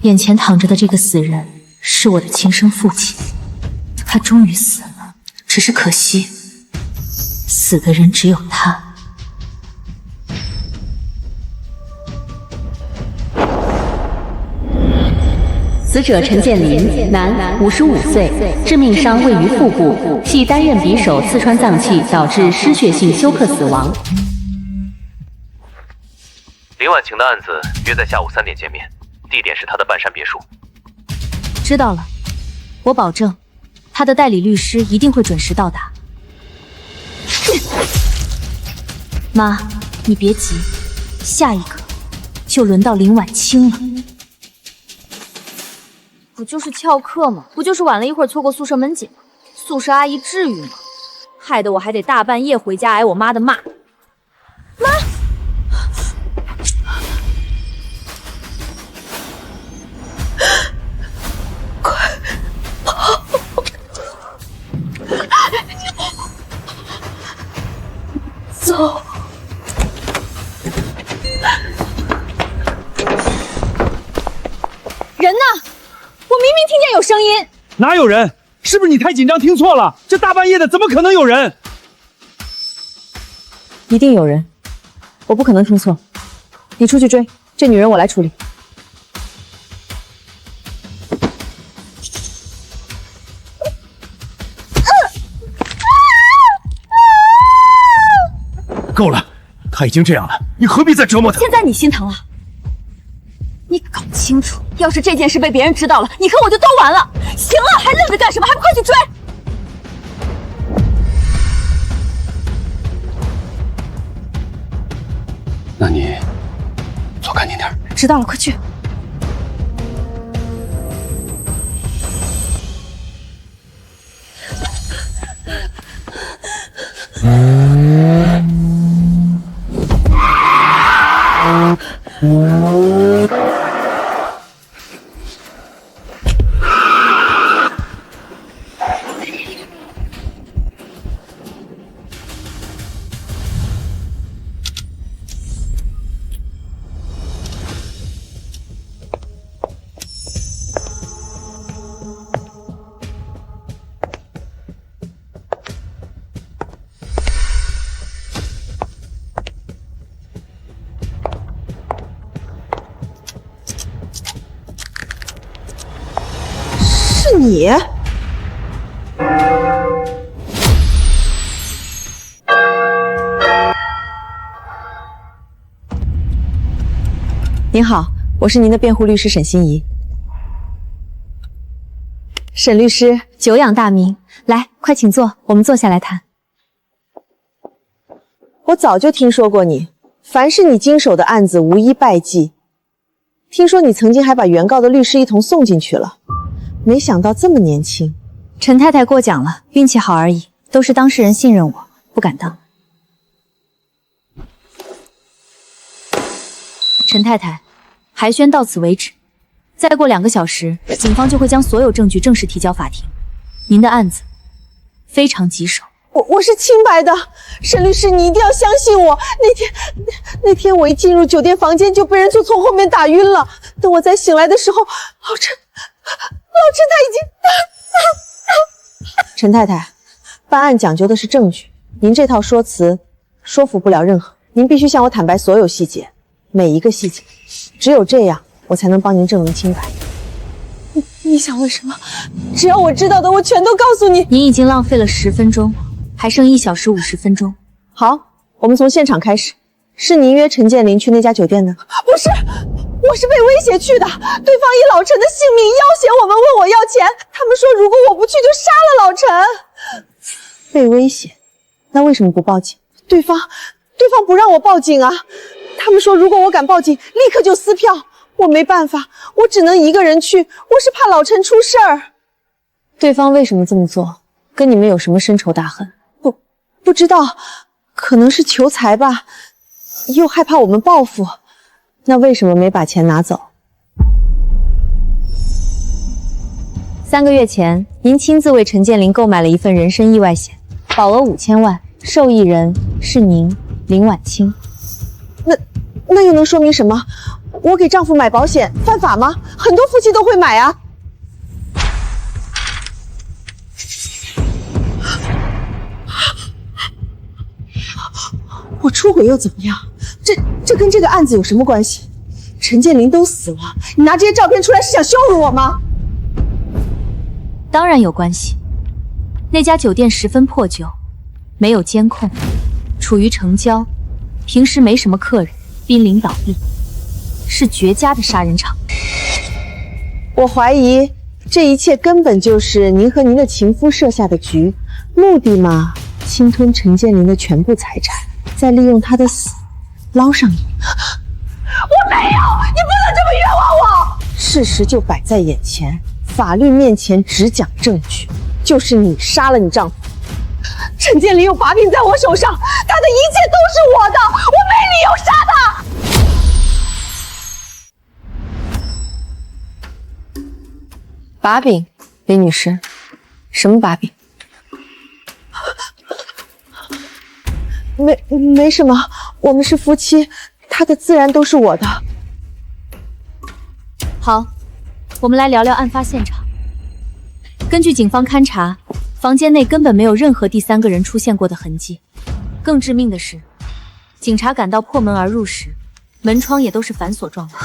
眼前躺着的这个死人是我的亲生父亲，他终于死了，只是可惜，死的人只有他。死者陈建林，男，55岁，致命伤位于腹部，系单刃匕首刺穿脏器，导致失血性休克死亡。林婉晴的案子约在下午3点见面，地点是他的半山别墅。知道了，我保证，他的代理律师一定会准时到达。妈，你别急，下一个就轮到林婉清了。不就是翘课吗？不就是晚了一会儿错过宿舍门禁吗？宿舍阿姨至于吗？害得我还得大半夜回家挨我妈的骂。妈，快跑！走！人呢？我明明听见有声音。哪有人？是不是你太紧张听错了？这大半夜的怎么可能有人？一定有人，我不可能听错。你出去追，这女人我来处理。够了，他已经这样了，你何必再折磨他？现在你心疼了？你搞清楚，要是这件事被别人知道了，你和我就都完了。行了，还愣着干什么？还不快去追！那你走赶紧点。知道了，快去。是你？您好，我是您的辩护律师沈心怡。沈律师，久仰大名，来，快请坐，我们坐下来谈。我早就听说过你，凡是你经手的案子无一败绩。听说你曾经还把原告的律师一同送进去了，没想到这么年轻。陈太太过奖了，运气好而已，都是当事人信任我，不敢当。陈太太，还宣到此为止。再过2个小时，警方就会将所有证据正式提交法庭。您的案子非常棘手。我是清白的，沈律师，你一定要相信我。那天我一进入酒店房间就被人从后面打晕了。等我再醒来的时候，老陈他已经……陈太太，办案讲究的是证据，您这套说辞说服不了任何，您必须向我坦白所有细节，每一个细节，只有这样我才能帮您证明清白。你想问什么？只要我知道的，我全都告诉你。您已经浪费了10分钟，还剩1小时50分钟。好，我们从现场开始。是您约陈建林去那家酒店的？不是，我是被威胁去的。对方以老陈的性命要挟我们，问我要钱。他们说如果我不去，就杀了老陈。被威胁？那为什么不报警？对方不让我报警啊！他们说如果我敢报警，立刻就撕票。我没办法，我只能一个人去。我是怕老陈出事儿。对方为什么这么做？跟你们有什么深仇大恨？不知道，可能是求财吧，又害怕我们报复。那为什么没把钱拿走？3个月前，您亲自为陈建林购买了一份人身意外险，保额5000万，受益人是您，林婉清。那又能说明什么？我给丈夫买保险犯法吗？很多夫妻都会买啊。我出轨又怎么样？这跟这个案子有什么关系？陈建林都死了，你拿这些照片出来是想羞辱我吗？当然有关系。那家酒店十分破旧，没有监控，处于城郊，平时没什么客人，濒临倒闭，是绝佳的杀人场。我怀疑这一切根本就是您和您的情夫设下的局，目的嘛，侵吞陈建林的全部财产，再利用他的死捞上你。我没有，你不能这么冤枉我！事实就摆在眼前，法律面前只讲证据，就是你杀了你丈夫。陈建林有把柄在我手上，他的一切都是我的，我没理由杀他。把柄，李女士，什么把柄？没什么，我们是夫妻，他的自然都是我的。好，我们来聊聊案发现场。根据警方勘查，房间内根本没有任何第三个人出现过的痕迹。更致命的是，警察赶到破门而入时，门窗也都是反锁状态。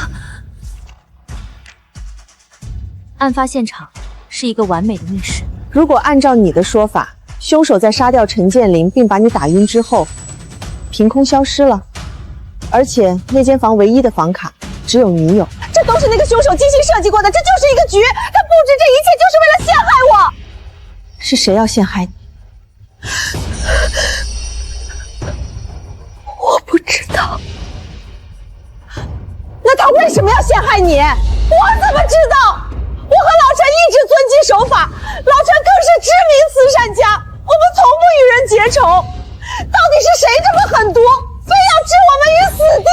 案发现场是一个完美的密室。如果按照你的说法，凶手在杀掉陈建林并把你打晕之后，凭空消失了，而且那间房唯一的房卡只有你有，这都是那个凶手精心设计过的，这就是一个局，他布置这一切就是为了陷害我。是谁要陷害你？我不知道。那他为什么要陷害你？我怎么知道？我和老陈一直遵纪守法，老陈更是知名慈善家，我们从不与人结仇。到底是谁这么狠毒，非要置我们于死地？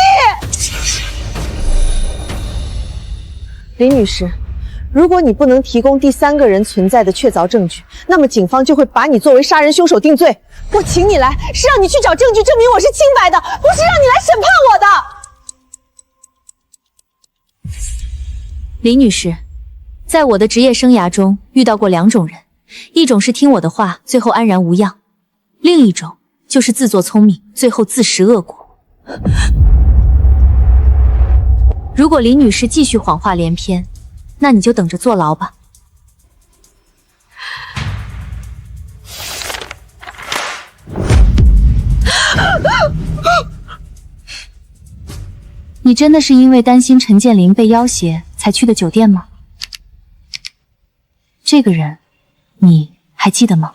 李女士，如果你不能提供第三个人存在的确凿证据，那么警方就会把你作为杀人凶手定罪。我请你来，是让你去找证据证明我是清白的，不是让你来审判我的。李女士，在我的职业生涯中遇到过两种人，一种是听我的话，最后安然无恙；另一种就是自作聪明，最后自食恶果。如果李女士继续谎话连篇，那你就等着坐牢吧。你真的是因为担心陈建林被要挟才去的酒店吗？这个人，你还记得吗？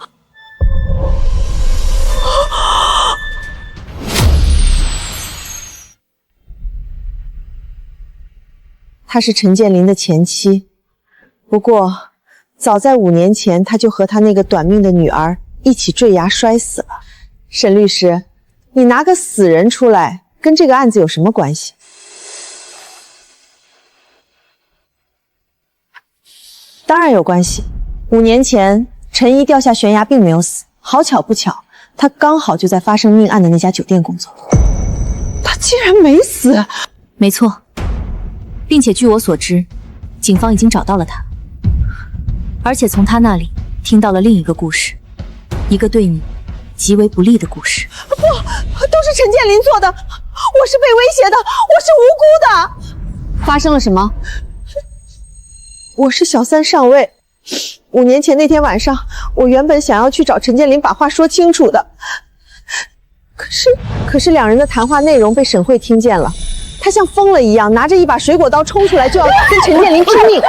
她是陈建林的前妻，不过早在5年前，他就和他那个短命的女儿一起坠崖摔死了。沈律师，你拿个死人出来，跟这个案子有什么关系？当然有关系。5年前，陈怡掉下悬崖并没有死，好巧不巧，她刚好就在发生命案的那家酒店工作。她竟然没死！没错，并且据我所知，警方已经找到了她，而且从她那里听到了另一个故事，一个对你极为不利的故事。不，都是陈建林做的，我是被威胁的，我是无辜的。发生了什么？我是小三上尉。5年前那天晚上，我原本想要去找陈建林把话说清楚的，可是两人的谈话内容被沈慧听见了，她像疯了一样，拿着一把水果刀冲出来，就要跟陈建林拼命。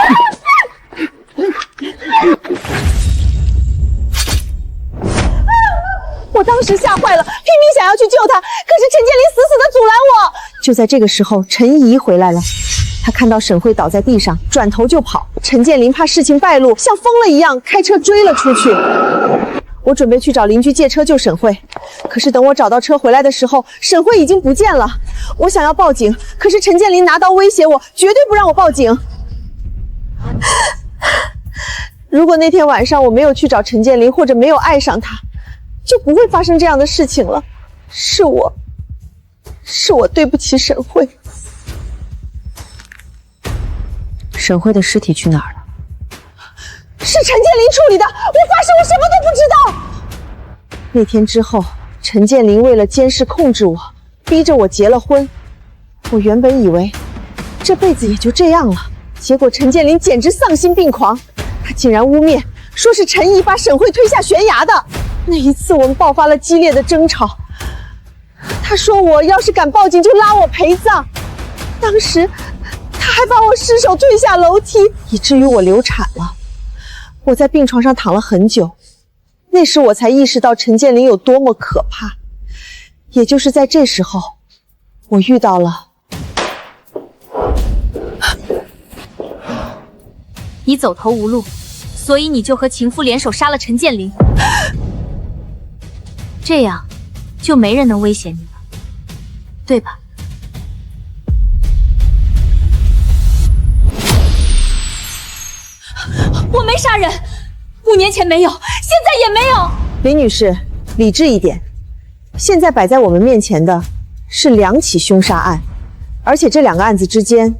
我当时吓坏了，拼命想要去救他，可是陈建林死死地阻拦我。就在这个时候，陈怡回来了，他看到沈慧倒在地上，转头就跑。陈建林怕事情败露，像疯了一样开车追了出去。我准备去找邻居借车救沈慧，可是等我找到车回来的时候，沈慧已经不见了。我想要报警，可是陈建林拿刀威胁我，绝对不让我报警。如果那天晚上我没有去找陈建林，或者没有爱上他，就不会发生这样的事情了。是我对不起沈慧。沈慧的尸体去哪儿了？是陈建林处理的，我发誓我什么都不知道。那天之后，陈建林为了监视控制我，逼着我结了婚。我原本以为这辈子也就这样了，结果陈建林简直丧心病狂，他竟然污蔑说是陈怡把沈慧推下悬崖的。那一次我们爆发了激烈的争吵，他说我要是敢报警就拉我陪葬，当时他还把我失手推下楼梯，以至于我流产了。我在病床上躺了很久，那时我才意识到陈建林有多么可怕。也就是在这时候，我遇到了你走投无路，所以你就和情夫联手杀了陈建林，这样就没人能威胁你了，对吧？我没杀人，5年前没有，现在也没有。林女士，理智一点。现在摆在我们面前的是2起凶杀案，而且这2个案子之间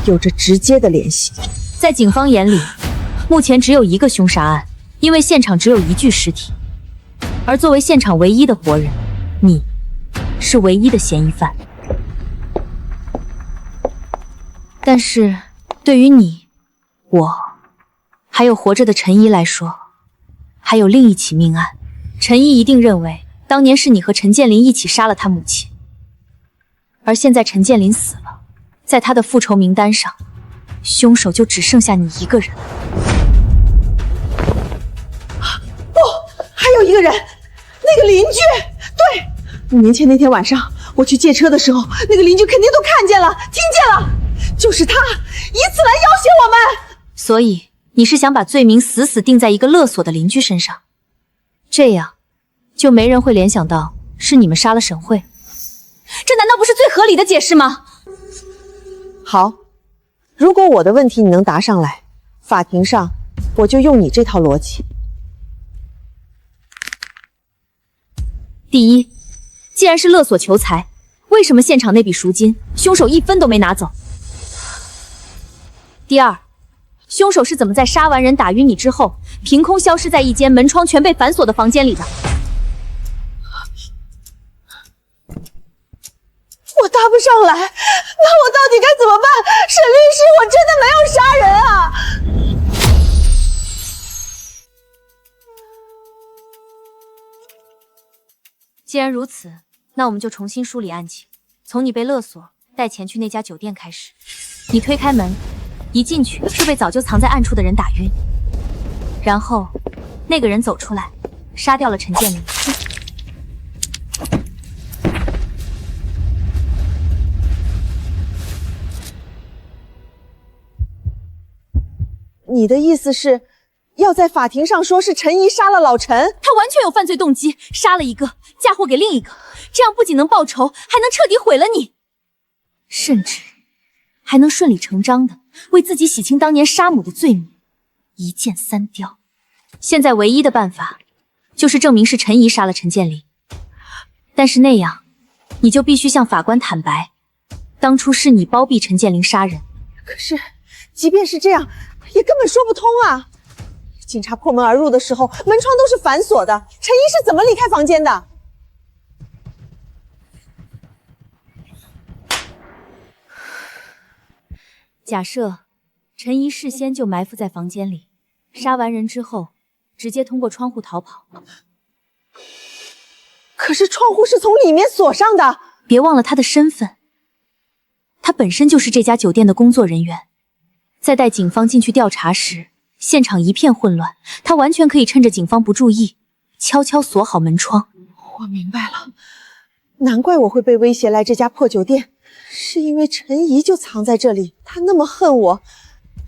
有着直接的联系。在警方眼里，目前只有一个凶杀案，因为现场只有1具尸体，而作为现场唯一的活人，你是唯一的嫌疑犯。但是对于你、我还有活着的陈怡来说，还有另一起命案。陈怡一定认为当年是你和陈建林一起杀了他母亲，而现在陈建林死了，在他的复仇名单上，凶手就只剩下你一个人。不，还有一个人，那个邻居。对，5年前那天晚上我去借车的时候，那个邻居肯定都看见了，听见了，就是他，以此来要挟我们。所以你是想把罪名死死定在一个勒索的邻居身上，这样就没人会联想到是你们杀了沈慧。这难道不是最合理的解释吗？好，如果我的问题你能答上来，法庭上我就用你这套逻辑。第一，既然是勒索求财，为什么现场那笔赎金凶手1分都没拿走？第二，凶手是怎么在杀完人打晕你之后，凭空消失在一间门窗全被反锁的房间里的？我答不上来，那我到底该怎么办？沈律师，我真的没有杀人啊！既然如此，那我们就重新梳理案情，从你被勒索带钱去那家酒店开始。你推开门，一进去就被早就藏在暗处的人打晕，然后那个人走出来，杀掉了陈建林。你的意思是，要在法庭上说是陈怡杀了老陈？他完全有犯罪动机，杀了一个，嫁祸给另一个，这样不仅能报仇，还能彻底毁了你，甚至还能顺理成章的为自己洗清当年杀母的罪名，一箭3雕。现在唯一的办法就是证明是陈怡杀了陈建林，但是那样你就必须向法官坦白，当初是你包庇陈建林杀人。可是，即便是这样，也根本说不通啊！警察破门而入的时候，门窗都是反锁的，陈怡是怎么离开房间的？假设陈怡事先就埋伏在房间里，杀完人之后，直接通过窗户逃跑。可是窗户是从里面锁上的。别忘了他的身份，他本身就是这家酒店的工作人员。在带警方进去调查时，现场一片混乱，他完全可以趁着警方不注意，悄悄锁好门窗。我明白了，难怪我会被威胁来这家破酒店，是因为陈怡就藏在这里，他那么恨我，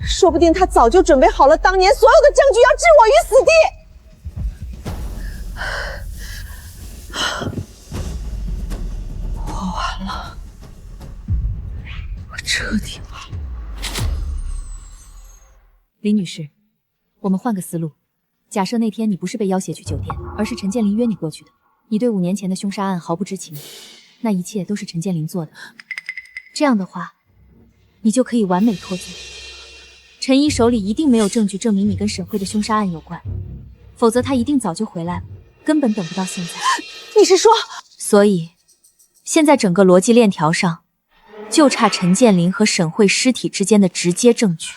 说不定他早就准备好了当年所有的证据，要置我于死地。我完了，我彻底完了。林女士，我们换个思路，假设那天你不是被要挟去酒店，而是陈建林约你过去的，你对5年前的凶杀案毫不知情，那一切都是陈建林做的，这样的话，你就可以完美脱罪。陈一手里一定没有证据证明你跟沈慧的凶杀案有关，否则他一定早就回来了，根本等不到现在。你是说？所以，现在整个逻辑链条上，就差陈建林和沈慧尸体之间的直接证据。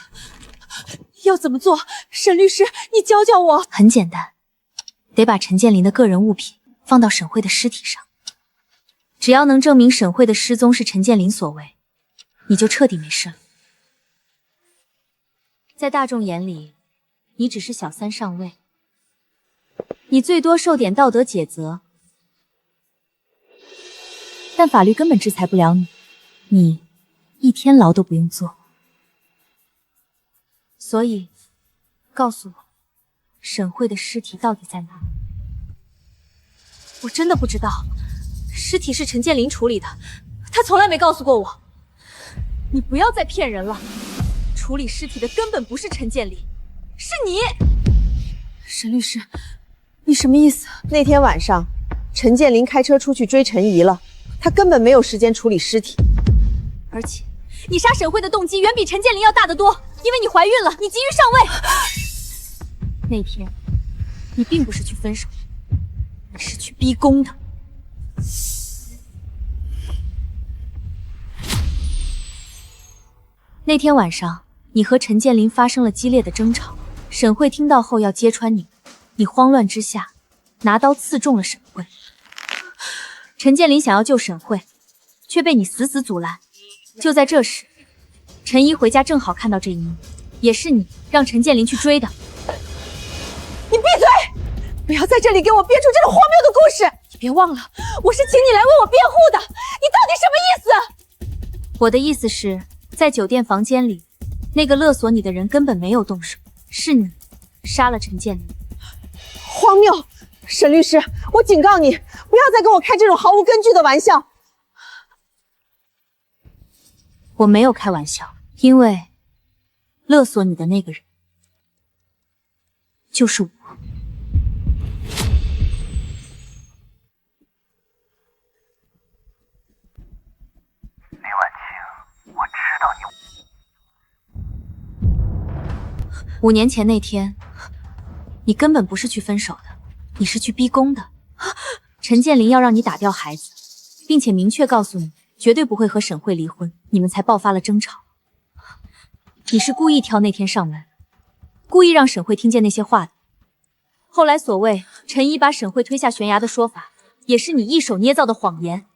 要怎么做？沈律师，你教教我。很简单，得把陈建林的个人物品放到沈慧的尸体上。只要能证明沈慧的失踪是陈建林所为，你就彻底没事了。在大众眼里，你只是小三上位，你最多受点道德谴责，但法律根本制裁不了你，你一天牢都不用坐。所以，告诉我，沈慧的尸体到底在哪？我真的不知道，尸体是陈建林处理的，他从来没告诉过我。你不要再骗人了，处理尸体的根本不是陈建林，是你。沈律师，你什么意思？那天晚上，陈建林开车出去追陈怡了，他根本没有时间处理尸体。而且，你杀沈慧的动机远比陈建林要大得多，因为你怀孕了，你急于上位。那天，你并不是去分手，你是去逼宫的。那天晚上，你和陈建林发生了激烈的争吵，沈慧听到后要揭穿你，你慌乱之下拿刀刺中了沈慧。陈建林想要救沈慧，却被你死死阻拦。就在这时，陈一回家正好看到这一幕，也是你让陈建林去追的。你闭嘴！不要在这里给我编出这种荒谬的故事！你别忘了，我是请你来为我辩护的，你到底什么意思？我的意思是，在酒店房间里，那个勒索你的人根本没有动手，是你杀了陈建林。荒谬！沈律师，我警告你，不要再跟我开这种毫无根据的玩笑。我没有开玩笑，因为勒索你的那个人就是我。林婉清，我知道你。5年前那天，你根本不是去分手的，你是去逼宫的。陈建林要让你打掉孩子，并且明确告诉你绝对不会和沈慧离婚，你们才爆发了争吵。你是故意挑那天上门，故意让沈慧听见那些话的。后来所谓陈一把沈慧推下悬崖的说法，也是你一手捏造的谎言。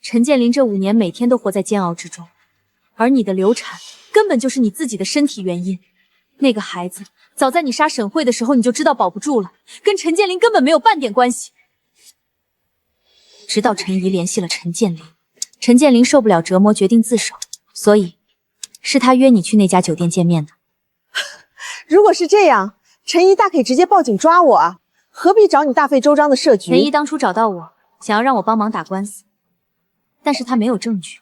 陈建林这5年每天都活在煎熬之中，而你的流产根本就是你自己的身体原因。那个孩子早在你杀沈慧的时候你就知道保不住了，跟陈建林根本没有半点关系。直到陈怡联系了陈建林，陈建林受不了折磨，决定自首，所以是他约你去那家酒店见面的。如果是这样，陈怡大可以直接报警抓我啊，何必找你大费周章的设局？陈怡当初找到我，想要让我帮忙打官司，但是他没有证据。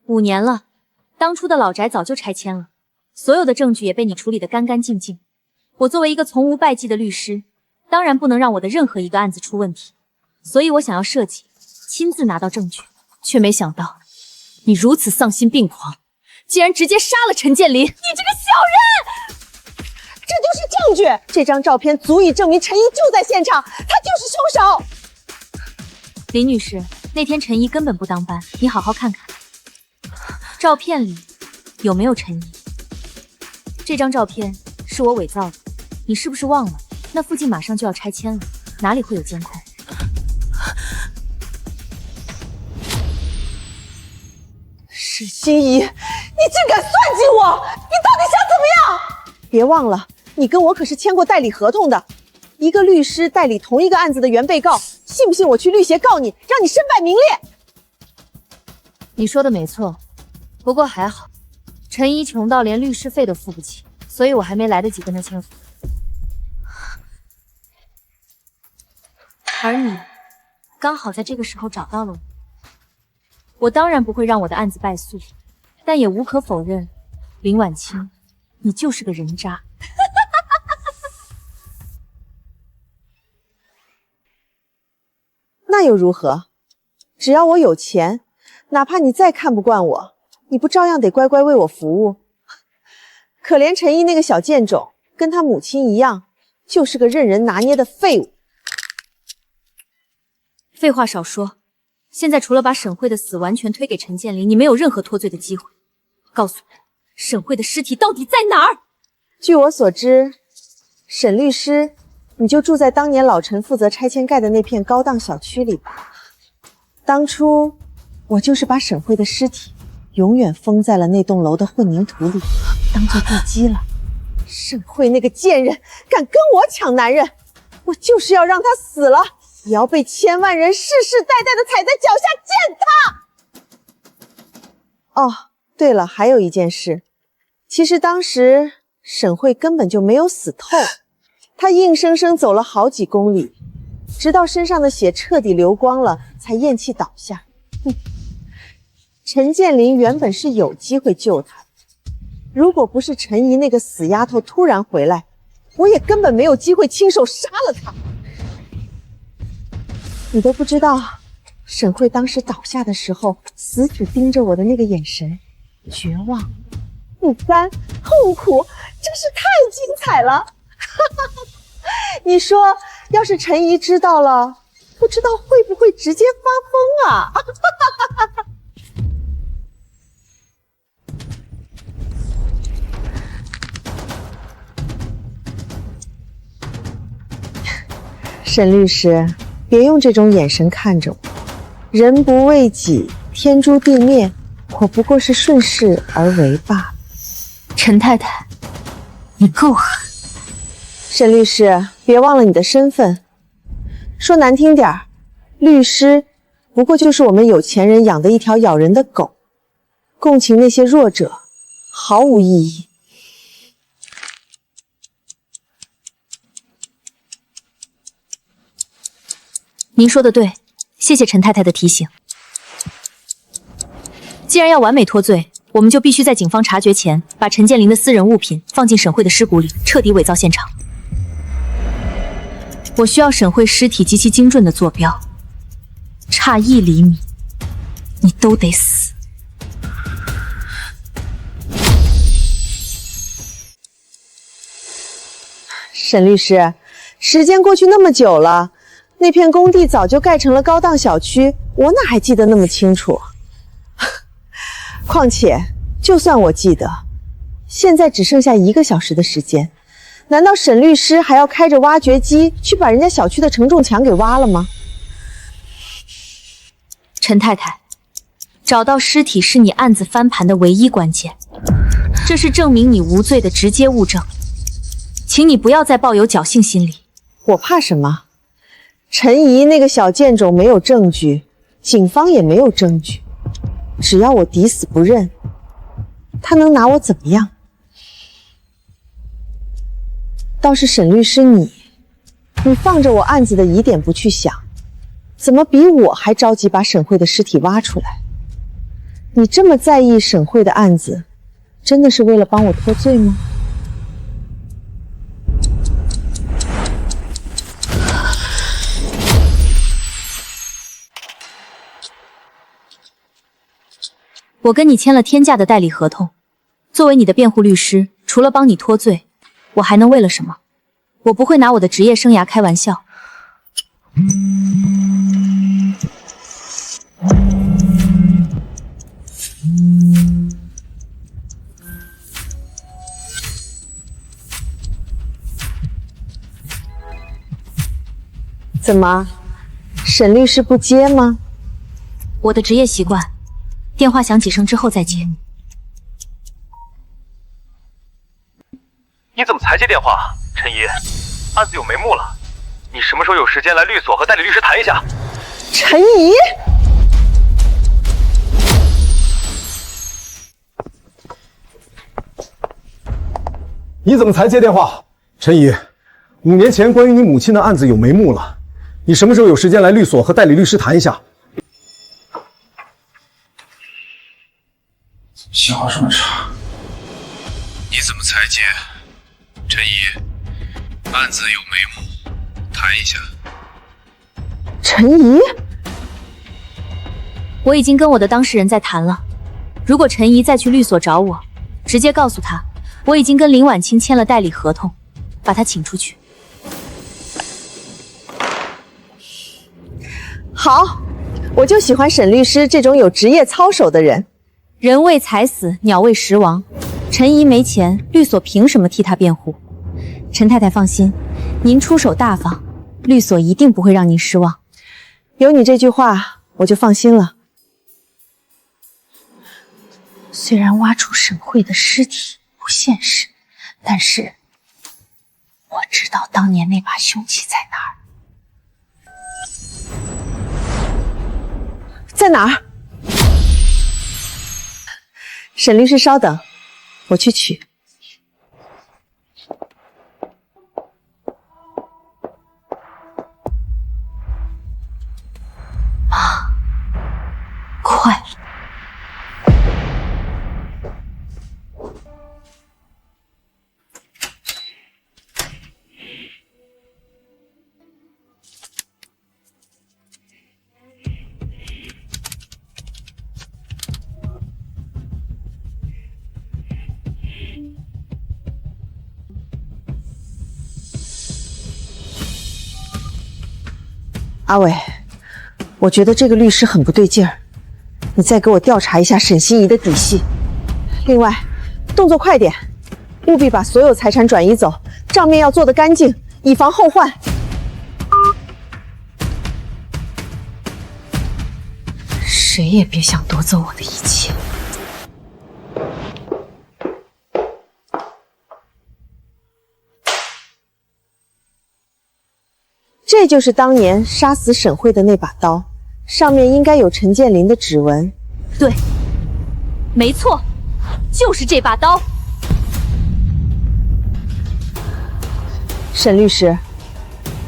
5年了，当初的老宅早就拆迁了，所有的证据也被你处理得干干净净。我作为一个从无败绩的律师，当然不能让我的任何一个案子出问题，所以我想要设计亲自拿到证据，却没想到你如此丧心病狂，竟然直接杀了陈建林！你这个小人！这就是证据，这张照片足以证明陈怡就在现场，他就是凶手。林女士，那天陈怡根本不当班，你好好看看，照片里有没有陈怡？这张照片是我伪造的，你是不是忘了？那附近马上就要拆迁了，哪里会有监控？沈心怡，你竟敢算计我！你到底想怎么样？别忘了，你跟我可是签过代理合同的。一个律师代理同一个案子的原被告，信不信我去律协告你，让你身败名裂？你说的没错，不过还好，陈怡穷到连律师费都付不起，所以我还没来得及跟他签合同。而你刚好在这个时候找到了我。我当然不会让我的案子败诉，但也无可否认，林婉清，你就是个人渣。那又如何？只要我有钱，哪怕你再看不惯我，你不照样得乖乖为我服务？可怜陈毅那个小贱种，跟他母亲一样，就是个任人拿捏的废物。废话少说，现在除了把沈慧的死完全推给陈建林，你没有任何脱罪的机会。告诉我，沈慧的尸体到底在哪儿？据我所知，沈律师，你就住在当年老陈负责拆迁盖的那片高档小区里吧。当初我就是把沈慧的尸体永远封在了那栋楼的混凝土里，当做地基了。沈慧那个贱人敢跟我抢男人，我就是要让他死了，也要被千万人世世代代的踩在脚下践踏。哦，对了，还有一件事，其实当时沈慧根本就没有死透，她硬生生走了好几公里，直到身上的血彻底流光了，才咽气倒下。陈建林原本是有机会救她的，如果不是陈怡那个死丫头突然回来，我也根本没有机会亲手杀了她。你都不知道，沈慧当时倒下的时候，死死盯着我的那个眼神，绝望、不甘、痛苦，真是太精彩了。你说，要是陈怡知道了，不知道会不会直接发疯啊？沈律师，别用这种眼神看着我。人不为己，天诛地灭，我不过是顺势而为罢了。陈太太，你够狠！沈律师，别忘了你的身份。说难听点儿，律师不过就是我们有钱人养的一条咬人的狗，共情那些弱者毫无意义。您说的对，谢谢陈太太的提醒。既然要完美脱罪，我们就必须在警方察觉前，把陈建林的私人物品放进沈慧的尸骨里，彻底伪造现场。我需要沈慧尸体极其精准的坐标，差1厘米，你都得死。沈律师，时间过去那么久了，那片工地早就盖成了高档小区，我哪还记得那么清楚？况且，就算我记得，现在只剩下1个小时的时间，难道沈律师还要开着挖掘机去把人家小区的承重墙给挖了吗？陈太太，找到尸体是你案子翻盘的唯一关键，这是证明你无罪的直接物证，请你不要再抱有侥幸心理。我怕什么？陈怡那个小贱种没有证据，警方也没有证据，只要我抵死不认，他能拿我怎么样？倒是沈律师你放着我案子的疑点不去想，怎么比我还着急把沈慧的尸体挖出来？你这么在意沈慧的案子，真的是为了帮我脱罪吗？我跟你签了天价的代理合同，作为你的辩护律师，除了帮你脱罪，我还能为了什么？我不会拿我的职业生涯开玩笑。怎么，沈律师不接吗？我的职业习惯，电话响几声之后再接。你怎么才接电话？陈怡，案子有眉目了，你什么时候有时间来律所和代理律师谈一下？陈怡，你怎么才接电话？陈怡，5年前关于你母亲的案子有眉目了，你什么时候有时间来律所和代理律师谈一下？信号这么差，你怎么才接？陈怡，案子有眉目，谈一下。陈怡，我已经跟我的当事人在谈了，如果陈怡再去律所找我，直接告诉他，我已经跟林婉清签了代理合同，把她请出去。好，我就喜欢沈律师这种有职业操守的人。人为财死，鸟为食亡。陈怡没钱，律所凭什么替她辩护？陈太太放心，您出手大方，律所一定不会让您失望。有你这句话，我就放心了。虽然挖出沈慧的尸体不现实，但是我知道当年那把凶器在哪儿。在哪儿？沈律师，稍等，我去取。快！阿伟，我觉得这个律师很不对劲儿，你再给我调查一下沈心怡的底细。另外，动作快点，务必把所有财产转移走，账面要做得干净，以防后患。谁也别想夺走我的一切。这就是当年杀死沈慧的那把刀，上面应该有陈建林的指纹。对，没错，就是这把刀。沈律师，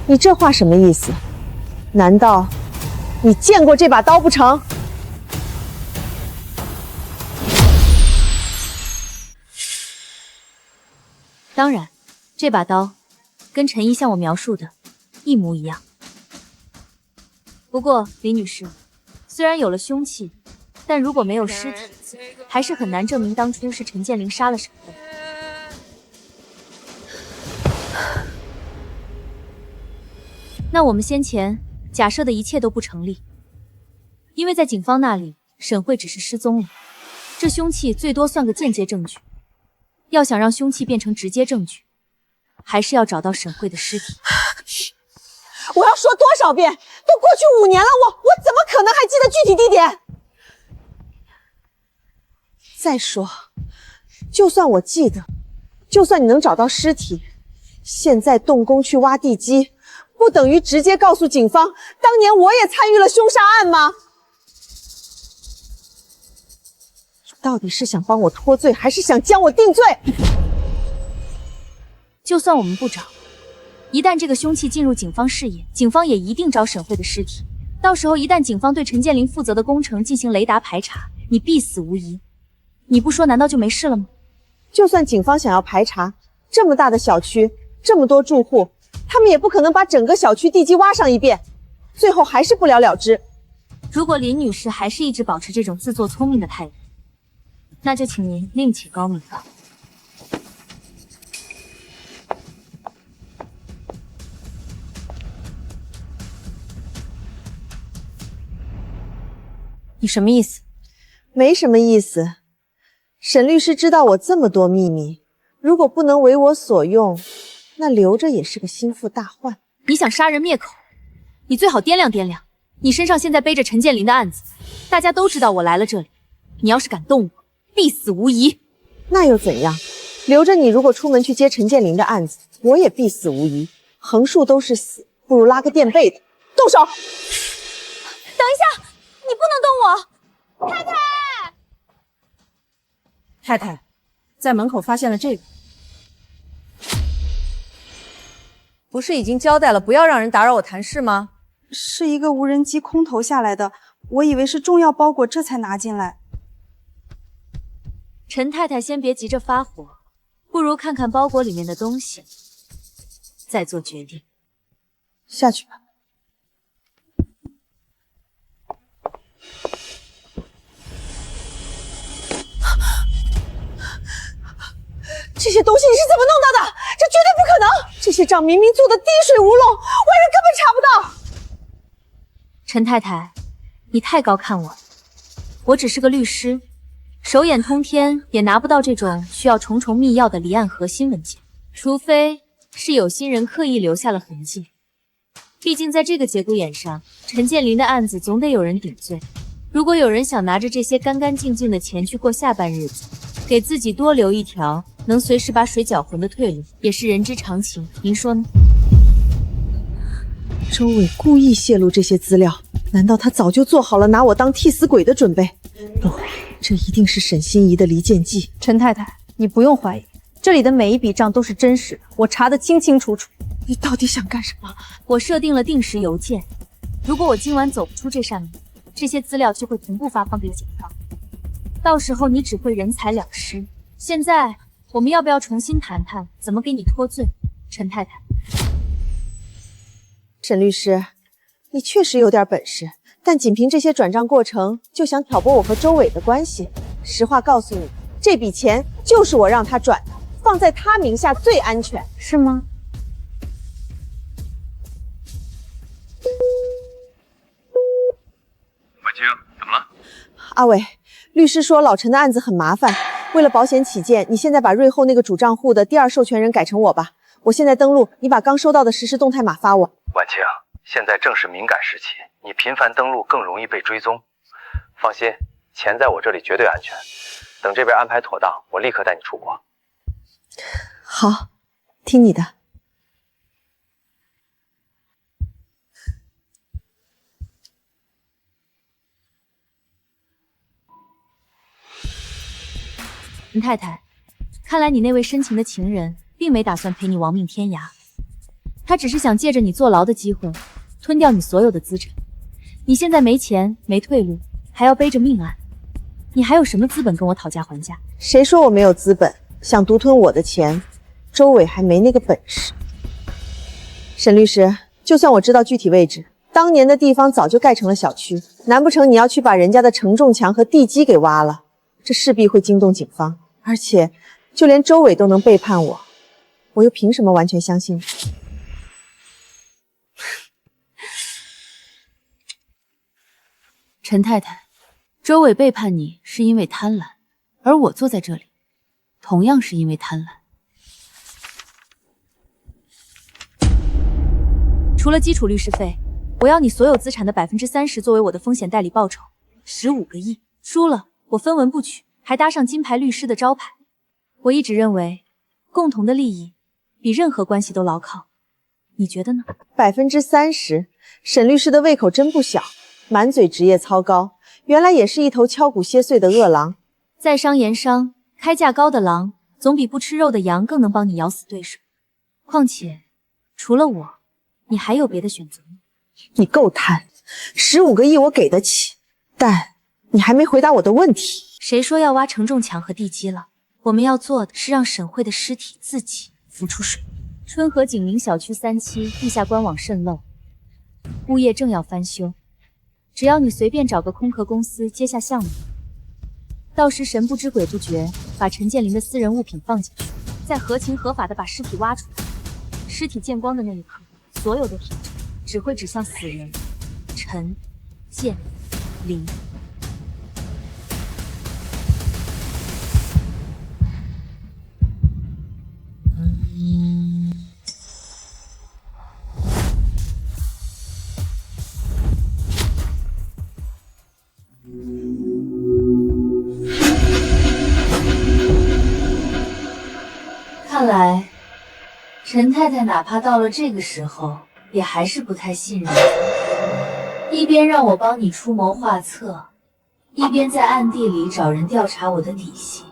你这话什么意思？难道你见过这把刀不成？当然，这把刀跟陈怡向我描述的一模一样。不过，李女士，虽然有了凶器，但如果没有尸体，还是很难证明当初是陈建林杀了沈慧。那我们先前假设的一切都不成立，因为在警方那里，沈慧只是失踪了，这凶器最多算个间接证据。要想让凶器变成直接证据，还是要找到沈慧的尸体。我要说多少遍？都过去5年了，我怎么可能还记得具体地点？再说，就算我记得，就算你能找到尸体，现在动工去挖地基，不等于直接告诉警方，当年我也参与了凶杀案吗？你到底是想帮我脱罪，还是想将我定罪？就算我们不找，一旦这个凶器进入警方视野，警方也一定找沈慧的尸体。到时候一旦警方对陈建林负责的工程进行雷达排查，你必死无疑。你不说难道就没事了吗？就算警方想要排查，这么大的小区，这么多住户，他们也不可能把整个小区地基挖上一遍，最后还是不了了之。如果林女士还是一直保持这种自作聪明的态度，那就请您另起高明了。你什么意思？没什么意思。沈律师知道我这么多秘密，如果不能为我所用，那留着也是个心腹大患。你想杀人灭口，你最好掂量掂量。你身上现在背着陈建林的案子，大家都知道我来了这里，你要是敢动我，必死无疑。那又怎样？留着你，如果出门去接陈建林的案子，我也必死无疑。横竖都是死，不如拉个垫背的。动手！等一下，你不能动我！太太！太太，在门口发现了这个。不是已经交代了不要让人打扰我谈事吗？是一个无人机空投下来的，我以为是重要包裹，这才拿进来。陈太太，先别急着发火，不如看看包裹里面的东西，再做决定。下去吧。这些东西你是怎么弄到的？这绝对不可能！这些账明明做的滴水无漏，外人根本查不到。陈太太，你太高看我了。我只是个律师，手眼通天，也拿不到这种需要重重密钥的离案核心文件，除非是有心人刻意留下了痕迹。毕竟在这个节骨眼上，陈建林的案子总得有人顶罪。如果有人想拿着这些干干净净的钱去过下半日子，给自己多留一条能随时把水搅浑的退路，也是人之常情。您说呢？周伟故意泄露这些资料，难道他早就做好了拿我当替死鬼的准备？不，这一定是沈心怡的离间计。陈太太，你不用怀疑，这里的每一笔账都是真实的，我查得清清楚楚。你到底想干什么？我设定了定时邮件，如果我今晚走不出这扇门，这些资料就会同步发放给警方，到时候你只会人财两失。现在我们要不要重新谈谈怎么给你脱罪，陈太太？沈律师，你确实有点本事，但仅凭这些转账过程就想挑拨我和周伟的关系？实话告诉你，这笔钱就是我让他转的，放在他名下最安全，是吗？婉清，怎么了？阿伟，律师说老陈的案子很麻烦，为了保险起见，你现在把瑞后那个主账户的第二授权人改成我吧。我现在登录，你把刚收到的实时动态码发我。婉清，现在正是敏感时期，你频繁登录更容易被追踪。放心，钱在我这里绝对安全。等这边安排妥当，我立刻带你出国。好，听你的。陈太太，看来你那位深情的情人并没打算陪你亡命天涯，他只是想借着你坐牢的机会吞掉你所有的资产。你现在没钱没退路，还要背着命案，你还有什么资本跟我讨价还价？谁说我没有资本？想独吞我的钱，周伟还没那个本事。沈律师，就算我知道具体位置，当年的地方早就盖成了小区，难不成你要去把人家的承重墙和地基给挖了？这势必会惊动警方，而且就连周伟都能背叛我，我又凭什么完全相信你？陈太太，周伟背叛你是因为贪婪，而我坐在这里，同样是因为贪婪。除了基础律师费，我要你所有资产的30%作为我的风险代理报酬，15个亿。输了，我分文不取，还搭上金牌律师的招牌。我一直认为，共同的利益比任何关系都牢靠。你觉得呢？30%，沈律师的胃口真不小，满嘴职业操高，原来也是一头敲骨切碎的恶狼。在商言商，开价高的狼总比不吃肉的羊更能帮你咬死对手。况且，除了我，你还有别的选择吗？你够贪，15个亿我给得起，但你还没回答我的问题。谁说要挖承重墙和地基了？我们要做的是让沈慧的尸体自己浮出水面。春和景明小区3期地下官网渗漏，物业正要翻修，只要你随便找个空壳公司接下项目，到时神不知鬼不觉把陈建林的私人物品放进去，再合情合法的把尸体挖出来。尸体见光的那一刻，所有的指针只会指向死人陈建林。看来，陈太太哪怕到了这个时候，也还是不太信任我。一边让我帮你出谋划策，一边在暗地里找人调查我的底细，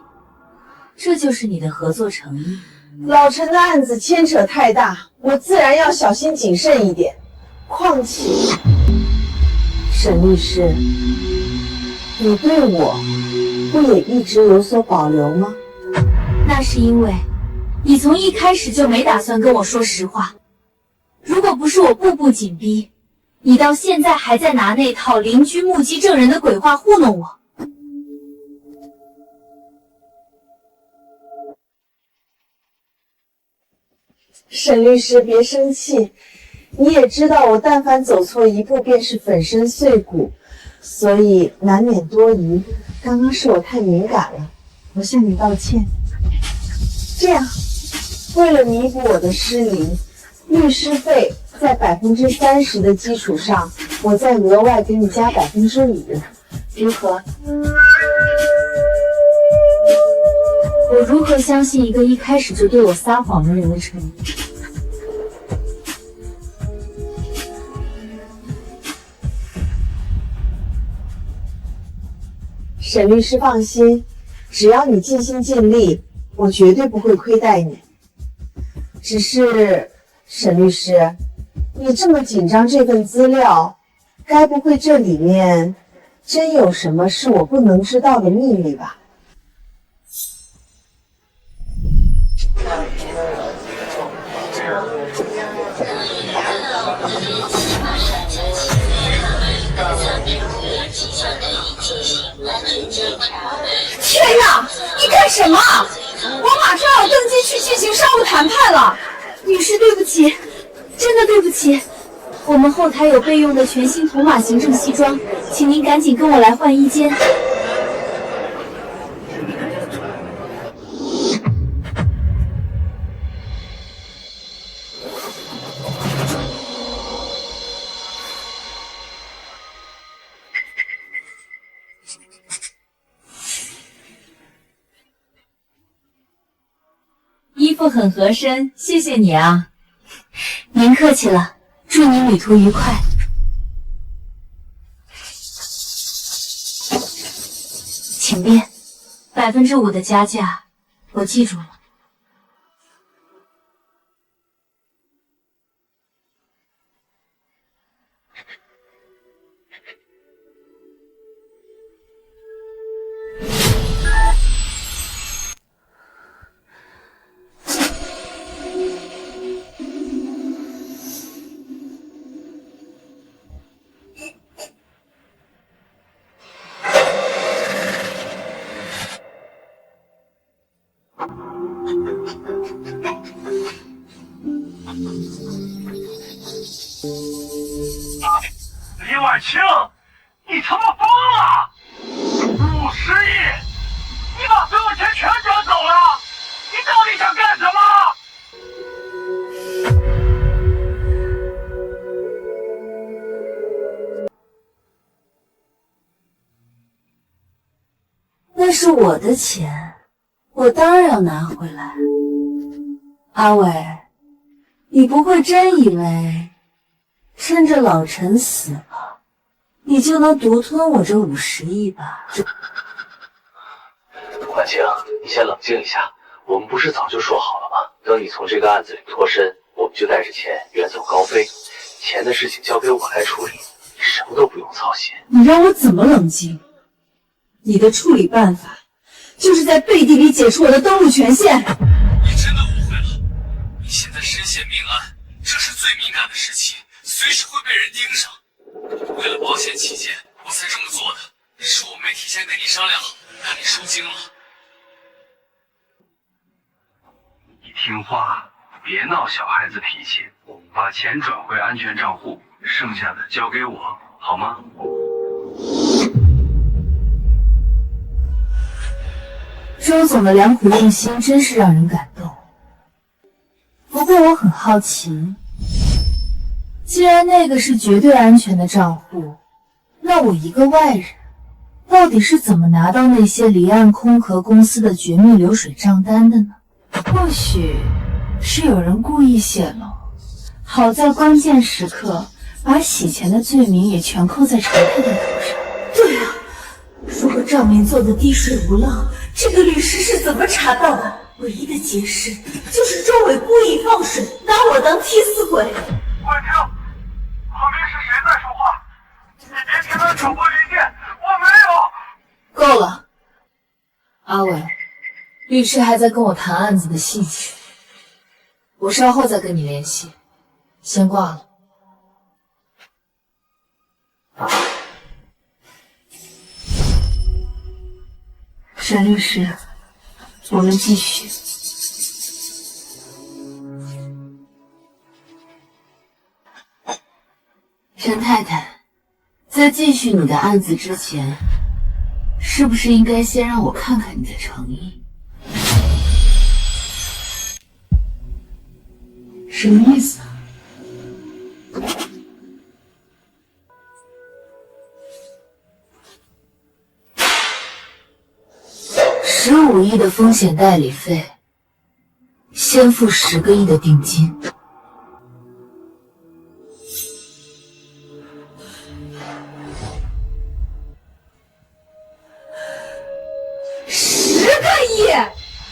这就是你的合作诚意。老陈的案子牵扯太大，我自然要小心谨慎一点。况且，沈律师，你对我不也一直有所保留吗？那是因为你从一开始就没打算跟我说实话。如果不是我步步紧逼，你到现在还在拿那套邻居目击证人的鬼话糊弄我。沈律师别生气，你也知道我但凡走错一步便是粉身碎骨，所以难免多疑。刚刚是我太敏感了，我向你道歉。这样，为了弥补我的失礼，律师费在30%的基础上，我再额外给你加5%，如何？我如何相信一个一开始就对我撒谎的人的诚意？沈律师放心，只要你尽心尽力，我绝对不会亏待你。只是，沈律师，你这么紧张这份资料，该不会这里面真有什么是我不能知道的秘密吧？天哪！你干什么？我马上要登机去进行商务谈判了。女士，对不起，真的对不起。我们后台有备用的全新铜马行政西装，请您赶紧跟我来换衣间。衣服很合身，谢谢你啊。您客气了，祝您旅途愉快。请便，5%的加价，我记住了。李婉清，你他妈疯了！50亿，你把所有钱全转走了，你到底想干什么？那是我的钱，我当然要拿回来。阿伟，你不会真以为趁着老陈死了，你就能独吞我这50亿吧？婉清，你先冷静一下，我们不是早就说好了吗？等你从这个案子里脱身，我们就带着钱远走高飞，钱的事情交给我来处理，你什么都不用操心。你让我怎么冷静？你的处理办法就是在背地里解除我的登陆权限。你真的误会了，你现在身陷命案，这是最敏感的时期，随时会被人盯上。为了保险起见，我才这么做的，是我没提前跟你商量好，让你受惊了。你听话，别闹小孩子脾气，把钱转回安全账户，剩下的交给我，好吗？周总的良苦用心真是让人感动。不过我很好奇，既然那个是绝对安全的账户，那我一个外人到底是怎么拿到那些离岸空壳公司的绝密流水账单的呢？或许是有人故意泄露，好在关键时刻把洗钱的罪名也全扣在陈太太头上。对啊，如果账面做的滴水不漏，这个律师是怎么查到的？唯一的解释就是周伟故意放水，拿我当替死鬼。婉清，旁边是谁在说话？你别听他挑拨离间，我没有。够了，阿伟，律师还在跟我谈案子的细节，我稍后再跟你联系，先挂了。沈律师，我们继续。陈太太，在继续你的案子之前，是不是应该先让我看看你的诚意？什么意思啊？15亿的风险代理费，先付10个亿的定金。10个亿！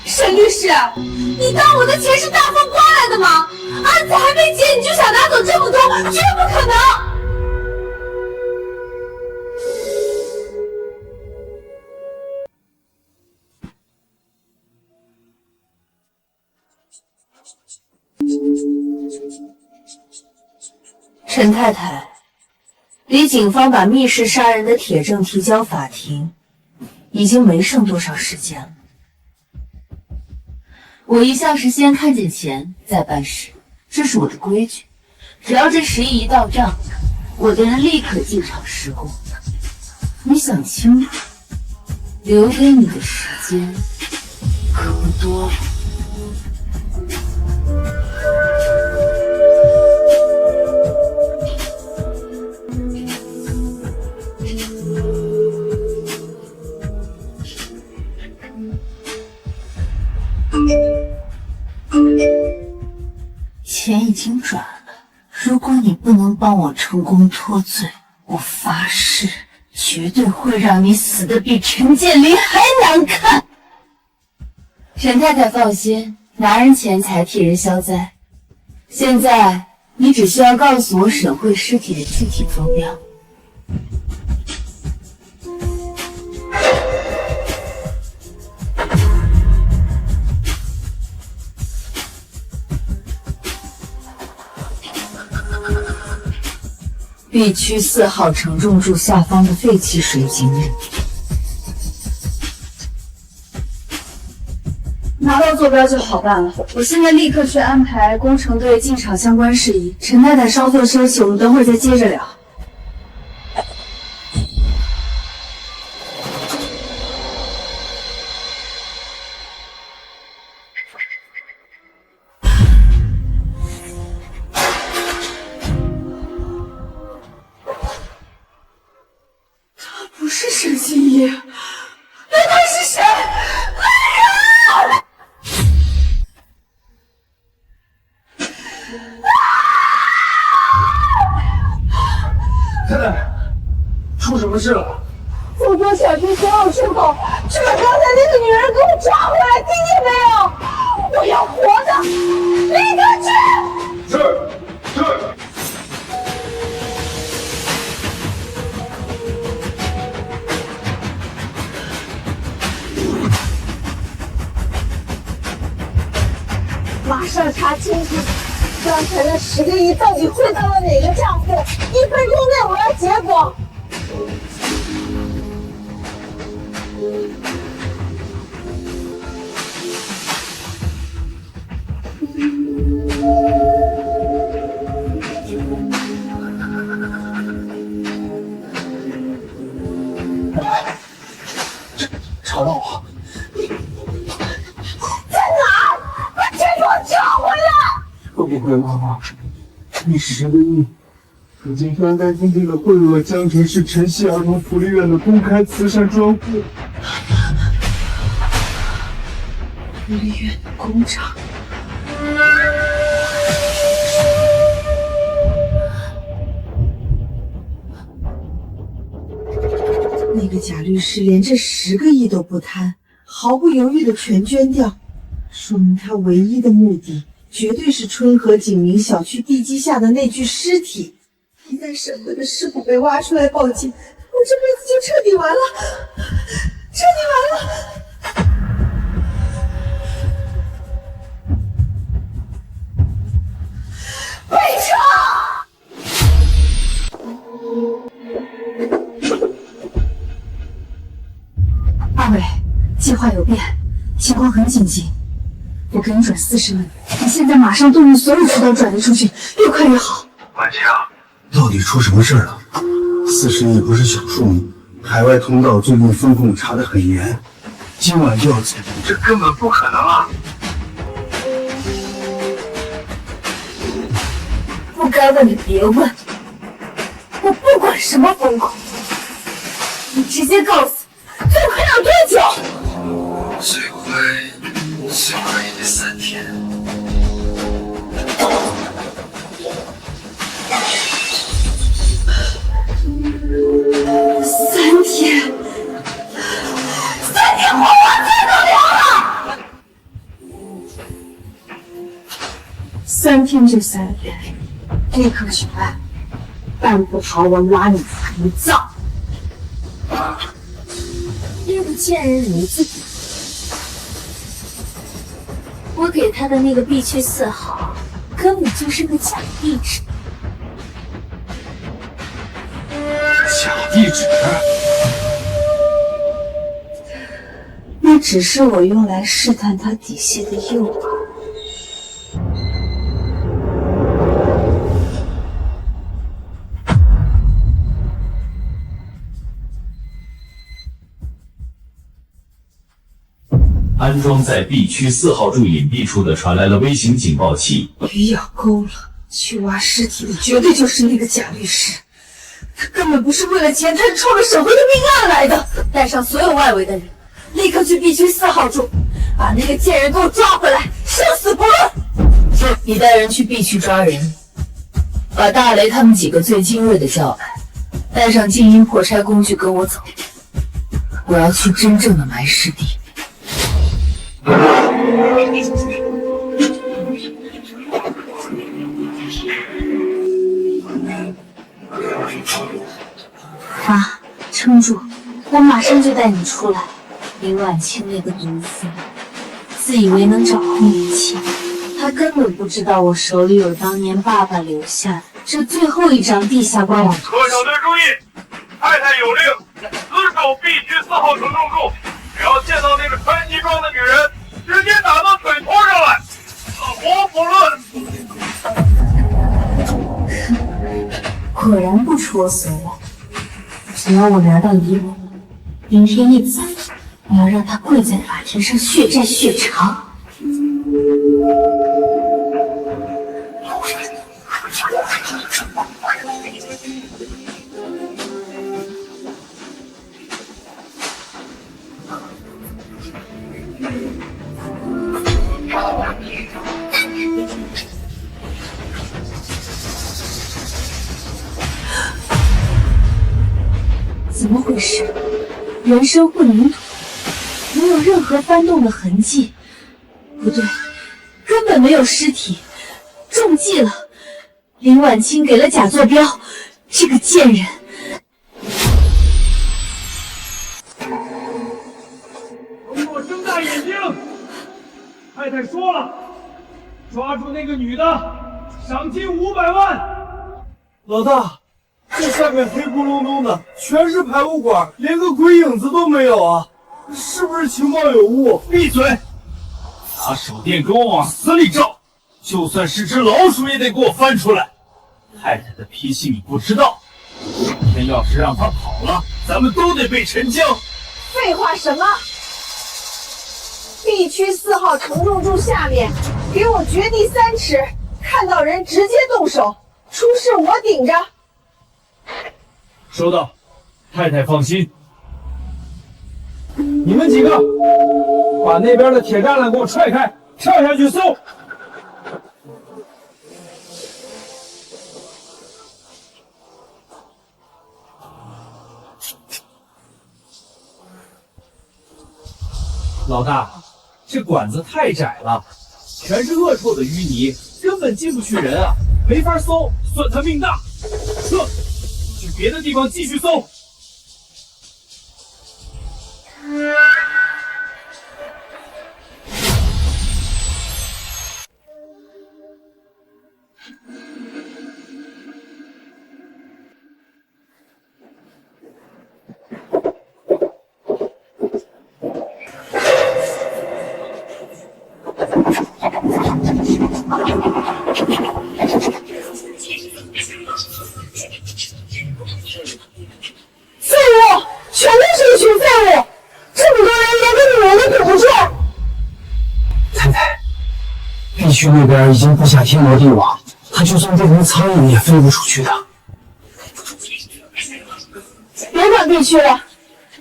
沈律师，你当我的钱是大风刮来的吗？案子还没结你就想拿走这么多，绝不可能！陈太太，离警方把密室杀人的铁证提交法庭，已经没剩多少时间了。我一向是先看见钱再办事，这是我的规矩。只要这10亿一到账，我的人立刻进场施工。你想清楚，留给你的时间可不多了。钱已经转了，如果你不能帮我成功脱罪，我发誓绝对会让你死得比陈建林还难看。沈太太放心，拿人钱财替人消灾。现在你只需要告诉我沈慧尸体的具体坐标。B 区4号承重柱下方的废弃水井里。拿到坐标就好办了，我现在立刻去安排工程队进场相关事宜。陈太太稍作休息，我们等会儿再接着聊。不是沈心怡，那他是谁？来人！太太，出什么事了？走过小区所有出口，去把刚才那个女人给我抓回来，听见没有？我要活的，立刻去！是。马上查清楚，刚才那10个亿到底汇到了哪个账户？1分钟内我要结果。找到我。在哪儿？把钱给我找回来！会不会妈妈，你10个亿已经干干净净的汇入了江城市晨曦儿童福利院的公开慈善专户？福利院的工厂。那个贾律师连这10个亿都不贪，毫不犹豫的全捐掉，说明他唯一的目的绝对是春和景明小区地基下的那具尸体。一旦沈慧的尸骨被挖出来报警，我这辈子就彻底完了，彻底完了。备二伟，计划有变，情况很紧急，我给你转40亿，你现在马上动用所有渠道转移出去，越快越好。晚清，走。到底出什么事了？40亿不是小数目，海外通道最近风控查得很严，今晚就要走，这根本不可能啊！不该问的别问，我不管什么风控，你直接告诉我，最快要多久？最快也得3天。3天，3天活完罪都凉了。3天这3天，立刻去办，办不好我拉你陪葬。那个贱人你自己，我给他的那个 B 区4号，根本就是个假地址。假地址？那只是我用来试探他底细的诱饵。安装在 B 区4号处隐蔽处的传来了微型警报器。鱼咬钩了，去挖尸体的绝对就是那个假律师。他根本不是为了钱，他是冲着审回的命案来的。带上所有外围的人，立刻去 B 区4号处，把那个贱人给我抓回来，生死不论。是，你带人去 B 区抓人，把大雷他们几个最精锐的叫来，带上静音破拆工具跟我走。我要去真正的埋尸地。妈，撑住，我马上就带你出来。林婉清那个毒妇，自以为能掌控一切，她根本不知道我手里有当年爸爸留下的这最后一张地下官网。各小队注意，太太有令，死守 B 区4号城中处，只要见到那个穿西装的女人，直接打到腿拖上来，死活不论。果然不出我所料，只要我拿到遗文，明天一早，我要让他跪在法庭上血债血偿。怎么回事？人生混凝土，没有任何翻动的痕迹。不对，根本没有尸体，中计了。林婉清给了假坐标，这个贱人。给我睁大眼睛！太太说了，抓住那个女的，赏金500万。老大。这下面黑咕隆咚的，全是排污管，连个鬼影子都没有啊！是不是情报有误？闭嘴！拿手电给我往死里照，就算是只老鼠也得给我翻出来。太太的脾气你不知道，今天要是让她跑了，咱们都得被沉江。废话什么 ？B 区4号城中柱下面，给我掘地3尺，看到人直接动手，出事我顶着。收到，太太放心。你们几个把那边的铁栅栏给我踹开，跳下去搜。老大，这管子太窄了，全是恶臭的淤泥，根本进不去人啊，没法搜，算他命大。撤！去别的地方继续搜。区那边已经布下天罗地网，他就算变成苍蝇也飞不出去的。别管地区了，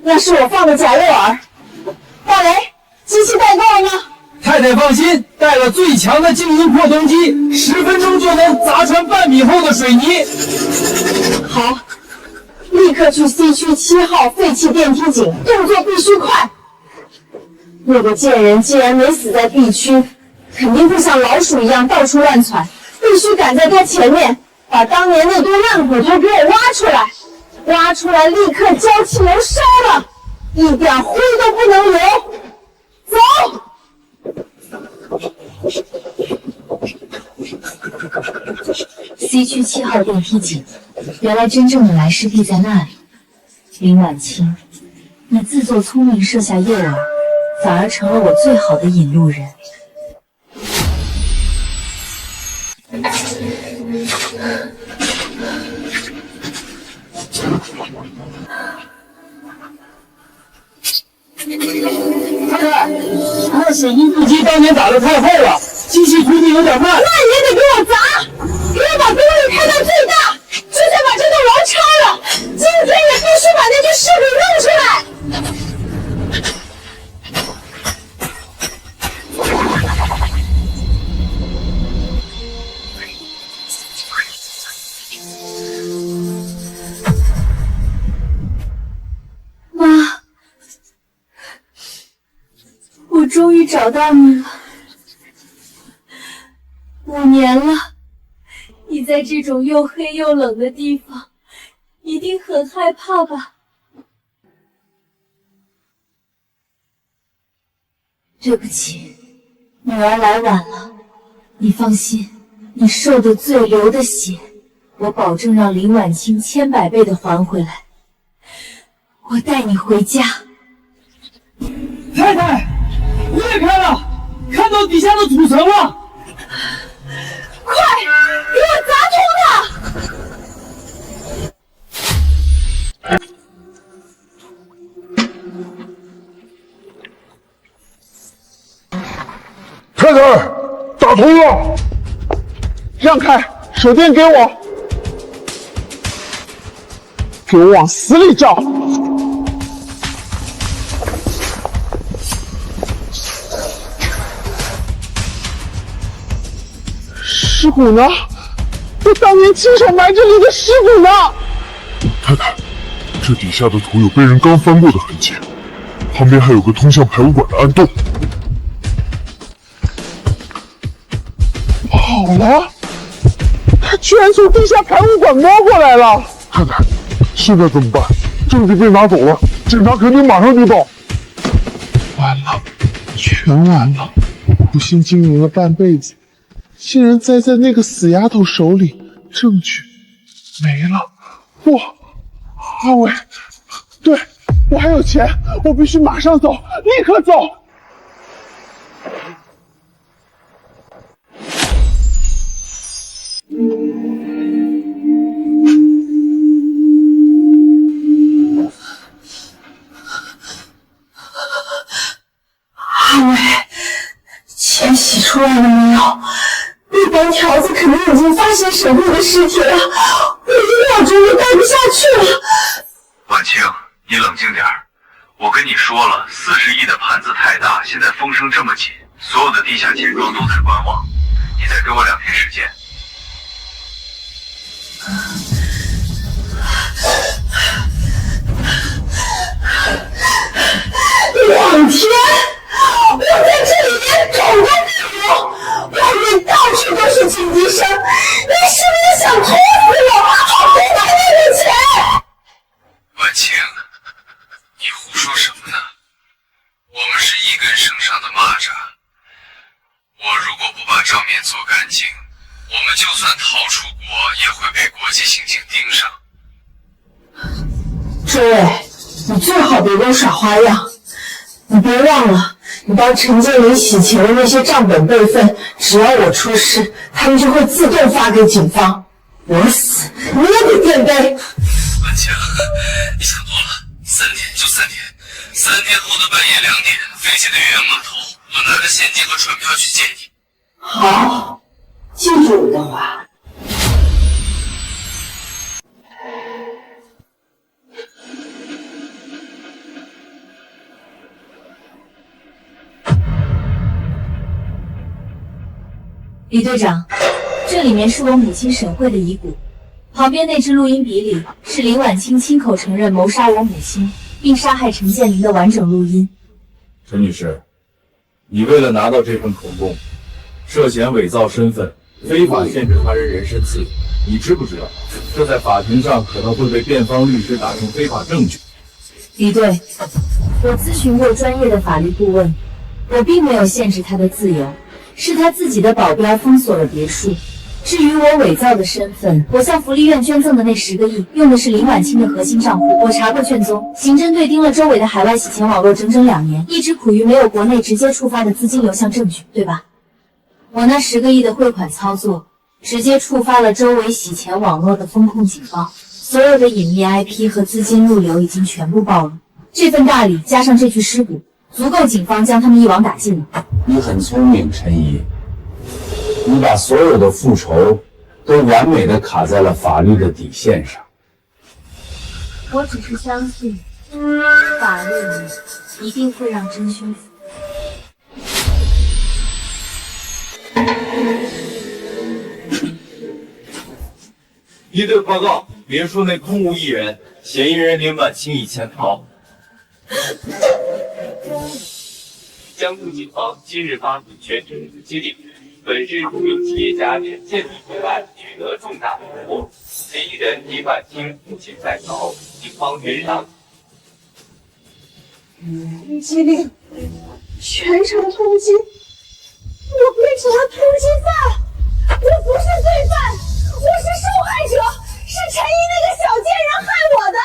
那是我放的假诱饵。大雷，机器带够了吗？太太放心，带了最强的静音破洞机，10分钟就能砸穿半米厚的水泥。好，立刻去 C 区7号废弃电梯井，动作必须快。那个贱人既然没死在 B 区，肯定会像老鼠一样到处乱窜，必须赶在他前面，把当年那堆烂骨头给我挖出来，挖出来立刻浇汽油烧了，一点灰都不能留。走。C 区7号电梯井，原来真正的来势必在那里。林婉清，你自作聪明设下诱饵，反而成了我最好的引路人。太太，那水印腹肌当年打得太厚了，机器推进有点慢。那也得给我砸，给我把功率开到最大，就算把这栋楼拆了，今天也必须把那具尸体弄出来。妈，我终于找到你了。5年了，你在这种又黑又冷的地方，一定很害怕吧？对不起，女儿来晚了。你放心，你受的罪流的血，我保证让林婉清千百倍的还回来。我带你回家。太太，裂开了，看到底下的土层了。快，给我砸通它！太太，打通了！让开，手电给我，给我往死里照！尸骨呢？我当年亲手埋这里的尸骨呢？太太，这底下的土有被人刚翻过的痕迹，旁边还有个通向排污管的暗洞。好了，他居然从地下排污管摸过来了！太太，现在怎么办？证据被拿走了，警察肯定马上就到。完了，全完了！苦心经营了半辈子，竟然栽在那个死丫头手里，证据没了。不，阿伟，对，我还有钱，我必须马上走，立刻走。阿伟，钱洗出来了没有？那帮条子肯定已经发现沈慧的尸体了，我1秒钟都待不下去了。婉清，你冷静点儿。我跟你说了，40亿的盘子太大，现在风声这么紧，所有的地下钱庄都在观望。你再给我2天时间。2天？我在这里连狗都没有，外面到处都是警笛声，你是不是想捅死我？我给拿那个钱！婉清，你胡说什么呢？我们是一根绳上的蚂蚱，我如果不把账面做干净，我们就算逃出国，也会被国际刑警盯上。周伟，你最好别给我耍花样。你别忘了，你帮陈建林洗钱的那些账本备份，只要我出事，他们就会自动发给警方。我死，你也得垫背。婉清，你想多了，3天就3天，3天后的半夜2点，废弃的渔阳码头，我拿着现金和船票去接你。好，记住我的话。李队长，这里面是我母亲沈慧的遗骨，旁边那支录音笔里是林婉清亲口承认谋杀我母亲并杀害陈建林的完整录音。陈女士，你为了拿到这份口供，涉嫌伪造身份，非法限制他人人身自由，你知不知道？这在法庭上可能会被辩方律师打成非法证据。李队，我咨询过专业的法律顾问，我并没有限制他的自由，是他自己的保镖封锁了别墅。至于我伪造的身份，我向福利院捐赠的那10个亿，用的是林婉清的核心账户。我查过卷宗，刑侦队盯了周围的海外洗钱网络整整2年，一直苦于没有国内直接触发的资金流向证据，对吧？我那10个亿的汇款操作，直接触发了周围洗钱网络的风控警报，所有的隐秘 IP 和资金路流已经全部暴露。这份大礼加上这具尸骨，足够警方将他们一网打尽了。你很聪明，陈怡。你把所有的复仇都完美的卡在了法律的底线上。我只是相信，法律一定会让真凶死。一队报告，别墅内空无一人，嫌疑人林婉清已潜逃。江苏警方今日发布全城接令，本市著名企业家陈建林命案取得重大突破，嫌疑人林婉清目前在逃，警方原上。机灵，全城通缉，我变成了通缉犯，我不是罪犯，我是受害者，是陈毅那个小贱人害我的。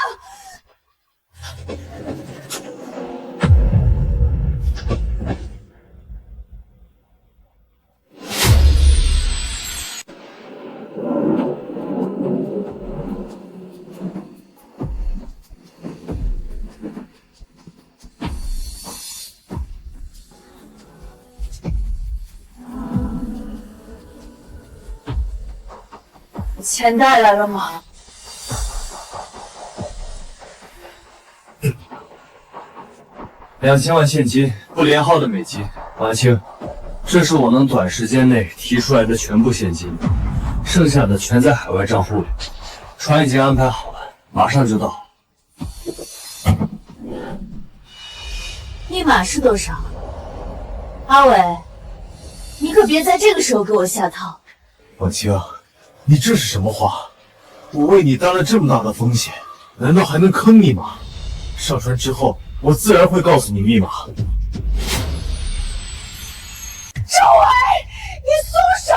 钱带来了吗？2000万现金，不连号的美金。婉清，这是我能短时间内提出来的全部现金，剩下的全在海外账户里。船已经安排好了，马上就到。密码是多少？阿伟，你可别在这个时候给我下套。婉清，你这是什么话？我为你担了这么大的风险，难道还能坑你吗？上船之后，我自然会告诉你密码。周伟，你松手！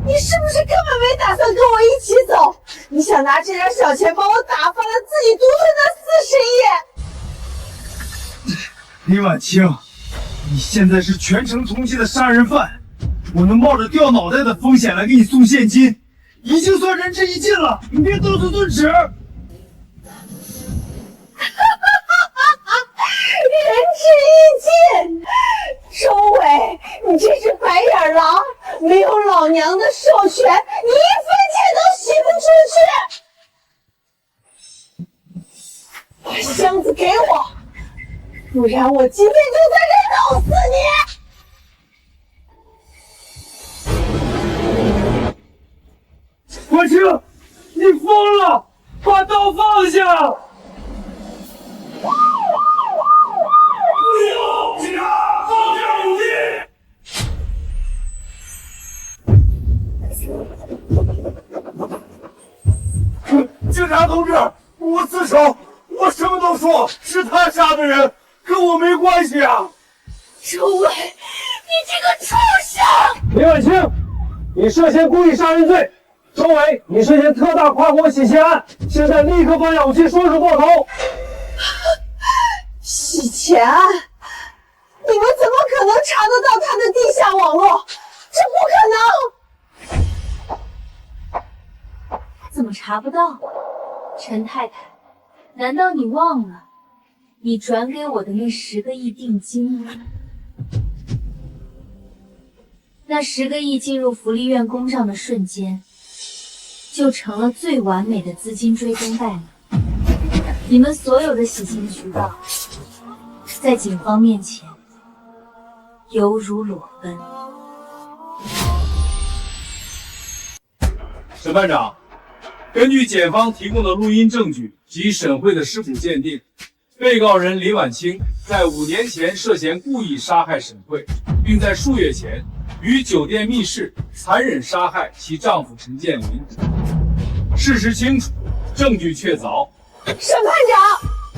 你是不是根本没打算跟我一起走？你想拿这点小钱帮我打发了自己独吞那40亿？林婉清，你现在是全城通缉的杀人犯，我能冒着掉脑袋的风险来给你送现金，已经算仁至义尽了，你别得寸进尺。仁至义尽，周伟，你这只白眼狼，没有老娘的授权，你一分钱都洗不出去。把箱子给我，不然我今天就在这弄死你！婉清，你疯了！把刀放下！警察，放下武器！警察同志，我自首，我什么都说，是他杀的人，跟我没关系啊！周伟，你这个畜生！林婉清，你涉嫌故意杀人罪。周伟，你涉嫌特大跨国洗钱案，现在立刻放下武器，说是过头。洗钱案？你们怎么可能查得到他的地下网络？这不可能！怎么查不到？陈太太，难道你忘了你转给我的那10个亿定金吗？那10个亿进入福利院公账的瞬间，就成了最完美的资金追踪带了。你们所有的洗钱渠道，在警方面前犹如裸奔。审判长，根据检方提供的录音证据及沈慧的尸骨鉴定，被告人李婉清在5年前涉嫌故意杀害沈慧，并在数月前于酒店密室残忍杀害其丈夫陈建林。事实清楚，证据确凿。审判长，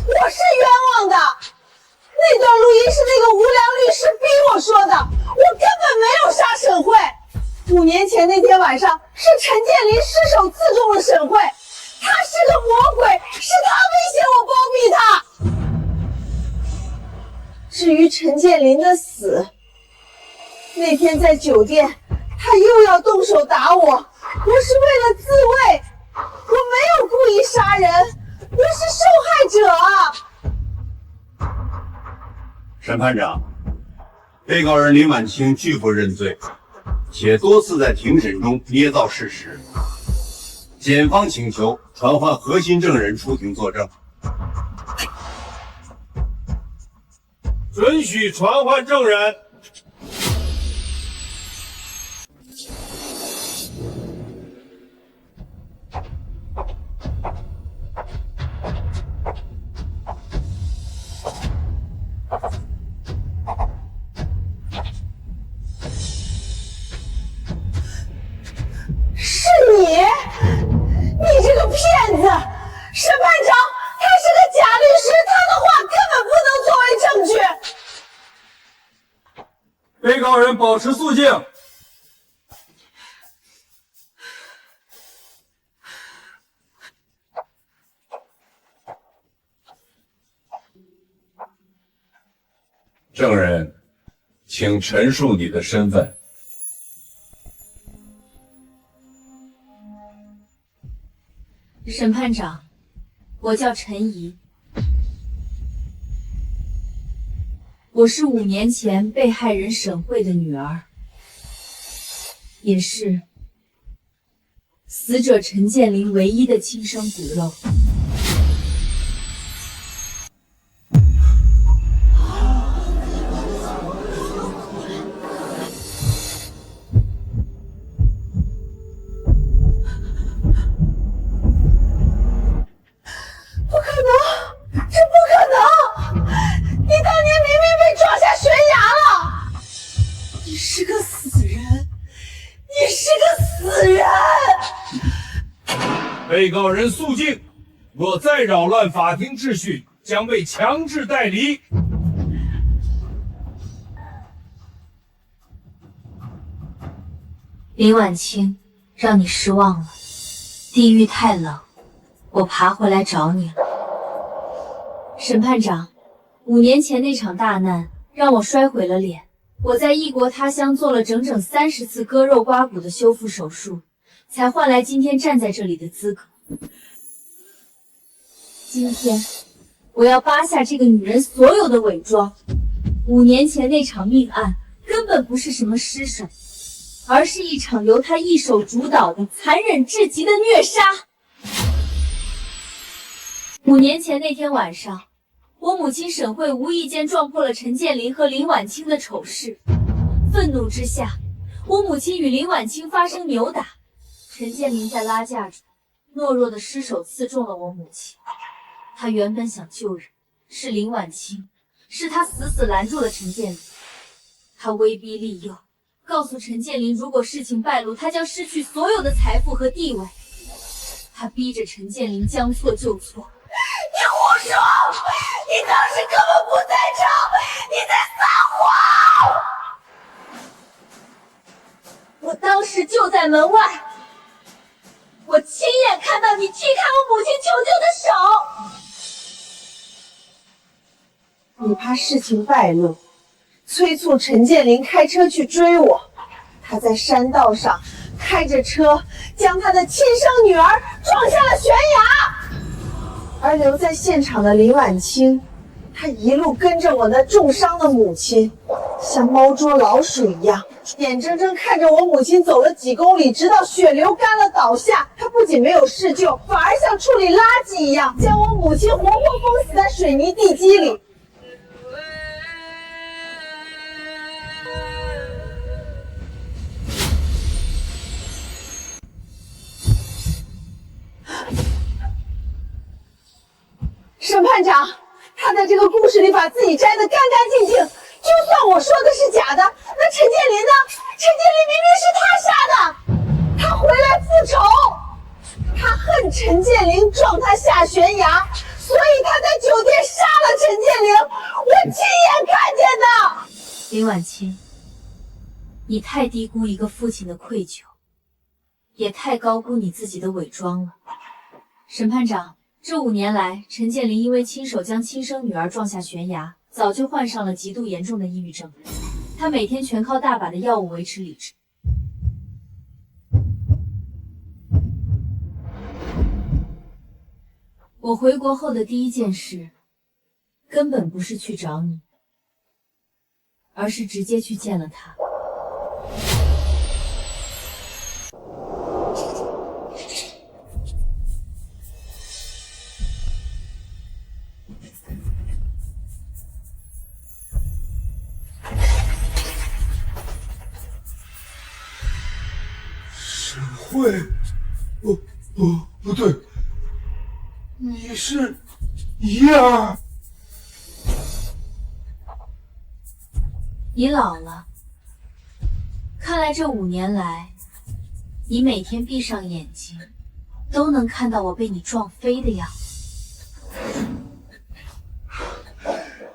我是冤枉的。那段录音是那个无良律师逼我说的，我根本没有杀沈慧。5年前那天晚上，是陈建林失手刺中了沈慧，他是个魔鬼，是他威胁我包庇他。至于陈建林的死，那天在酒店，他又要动手打我，我是为了自卫，我没有故意杀人，我是受害者啊！审判长，被告人林婉清拒不认罪，且多次在庭审中捏造事实。检方请求传唤核心证人出庭作证。准许传唤证人。是你这个骗子！审判长，他是个假律师，他的话根本不能作为证据。被告人保持肃静。证人，请陈述你的身份。审判长，我叫陈怡，我是5年前被害人沈慧的女儿，也是死者陈建林唯一的亲生骨肉。被告人肃静，若再扰乱法庭秩序，将被强制带离。林婉清，让你失望了。地狱太冷，我爬回来找你了。审判长，5年前那场大难让我摔毁了脸，我在异国他乡做了整整30次割肉刮骨的修复手术，才换来今天站在这里的资格。今天，我要扒下这个女人所有的伪装。5年前那场命案根本不是什么失手，而是一场由她一手主导的残忍至极的虐杀。5年前那天晚上，我母亲沈慧无意间撞破了陈建林和林婉清的丑事，愤怒之下，我母亲与林婉清发生扭打，陈建林在拉架中懦弱的失手刺中了我母亲。他原本想救人，是林婉清，是他死死拦住了陈建林。他威逼利诱，告诉陈建林，如果事情败露，他将失去所有的财富和地位。他逼着陈建林将错就错。你胡说！你当时根本不在场，你在撒谎！我当时就在门外，我亲眼看到你踢开我母亲求救的手。你怕事情败露，催促陈建林开车去追我。他在山道上开着车，将他的亲生女儿撞下了悬崖。而留在现场的林婉清，她一路跟着我那重伤的母亲，像猫捉老鼠一样眼睁睁看着我母亲走了几公里，直到血流干了倒下。他不仅没有施救，反而像处理垃圾一样，将我母亲活活封死在水泥地基里。审判长，他在这个故事里把自己摘得干干净净。就算我说的是假的，那陈建林呢？陈建林明明是他杀的，他回来复仇，他恨陈建林撞他下悬崖，所以他在酒店杀了陈建林，我亲眼看见的。林婉清，你太低估一个父亲的愧疚，也太高估你自己的伪装了。审判长，这5年来，陈建林因为亲手将亲生女儿撞下悬崖，早就患上了极度严重的抑郁症。他每天全靠大把的药物维持理智。我回国后的第一件事，根本不是去找你，而是直接去见了他。会，不对，你是怡儿。你老了，看来这5年来，你每天闭上眼睛，都能看到我被你撞飞的样子。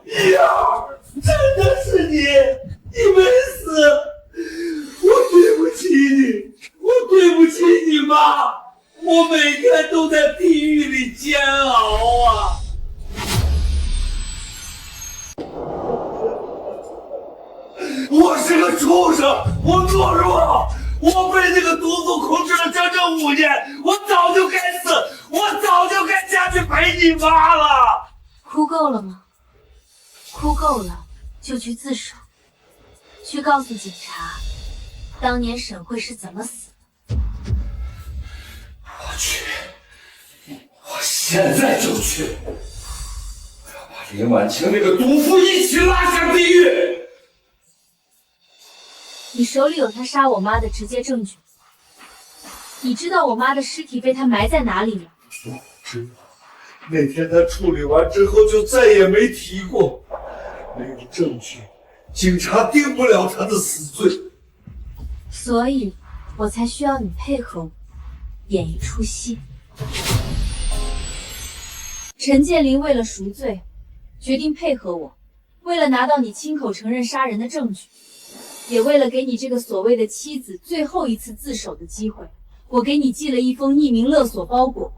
怡儿，真的是你，你没死，我对不起你。我对不起你妈，我每天都在地狱里煎熬啊！我是个畜生，我懦弱，我被那个毒素控制了整整5年，我早就该死，我早就该下去陪你妈了。哭够了吗？哭够了就去自首，去告诉警察，当年沈慧是怎么死的。我去，我现在就去！我要把林婉清那个毒妇一起拉下地狱！你手里有他杀我妈的直接证据，你知道我妈的尸体被他埋在哪里吗？我知道，那天他处理完之后就再也没提过。没有证据，警察定不了他的死罪。所以，我才需要你配合我。演一出戏。陈建林为了赎罪，决定配合我，为了拿到你亲口承认杀人的证据，也为了给你这个所谓的妻子最后一次自首的机会，我给你寄了一封匿名勒索包裹。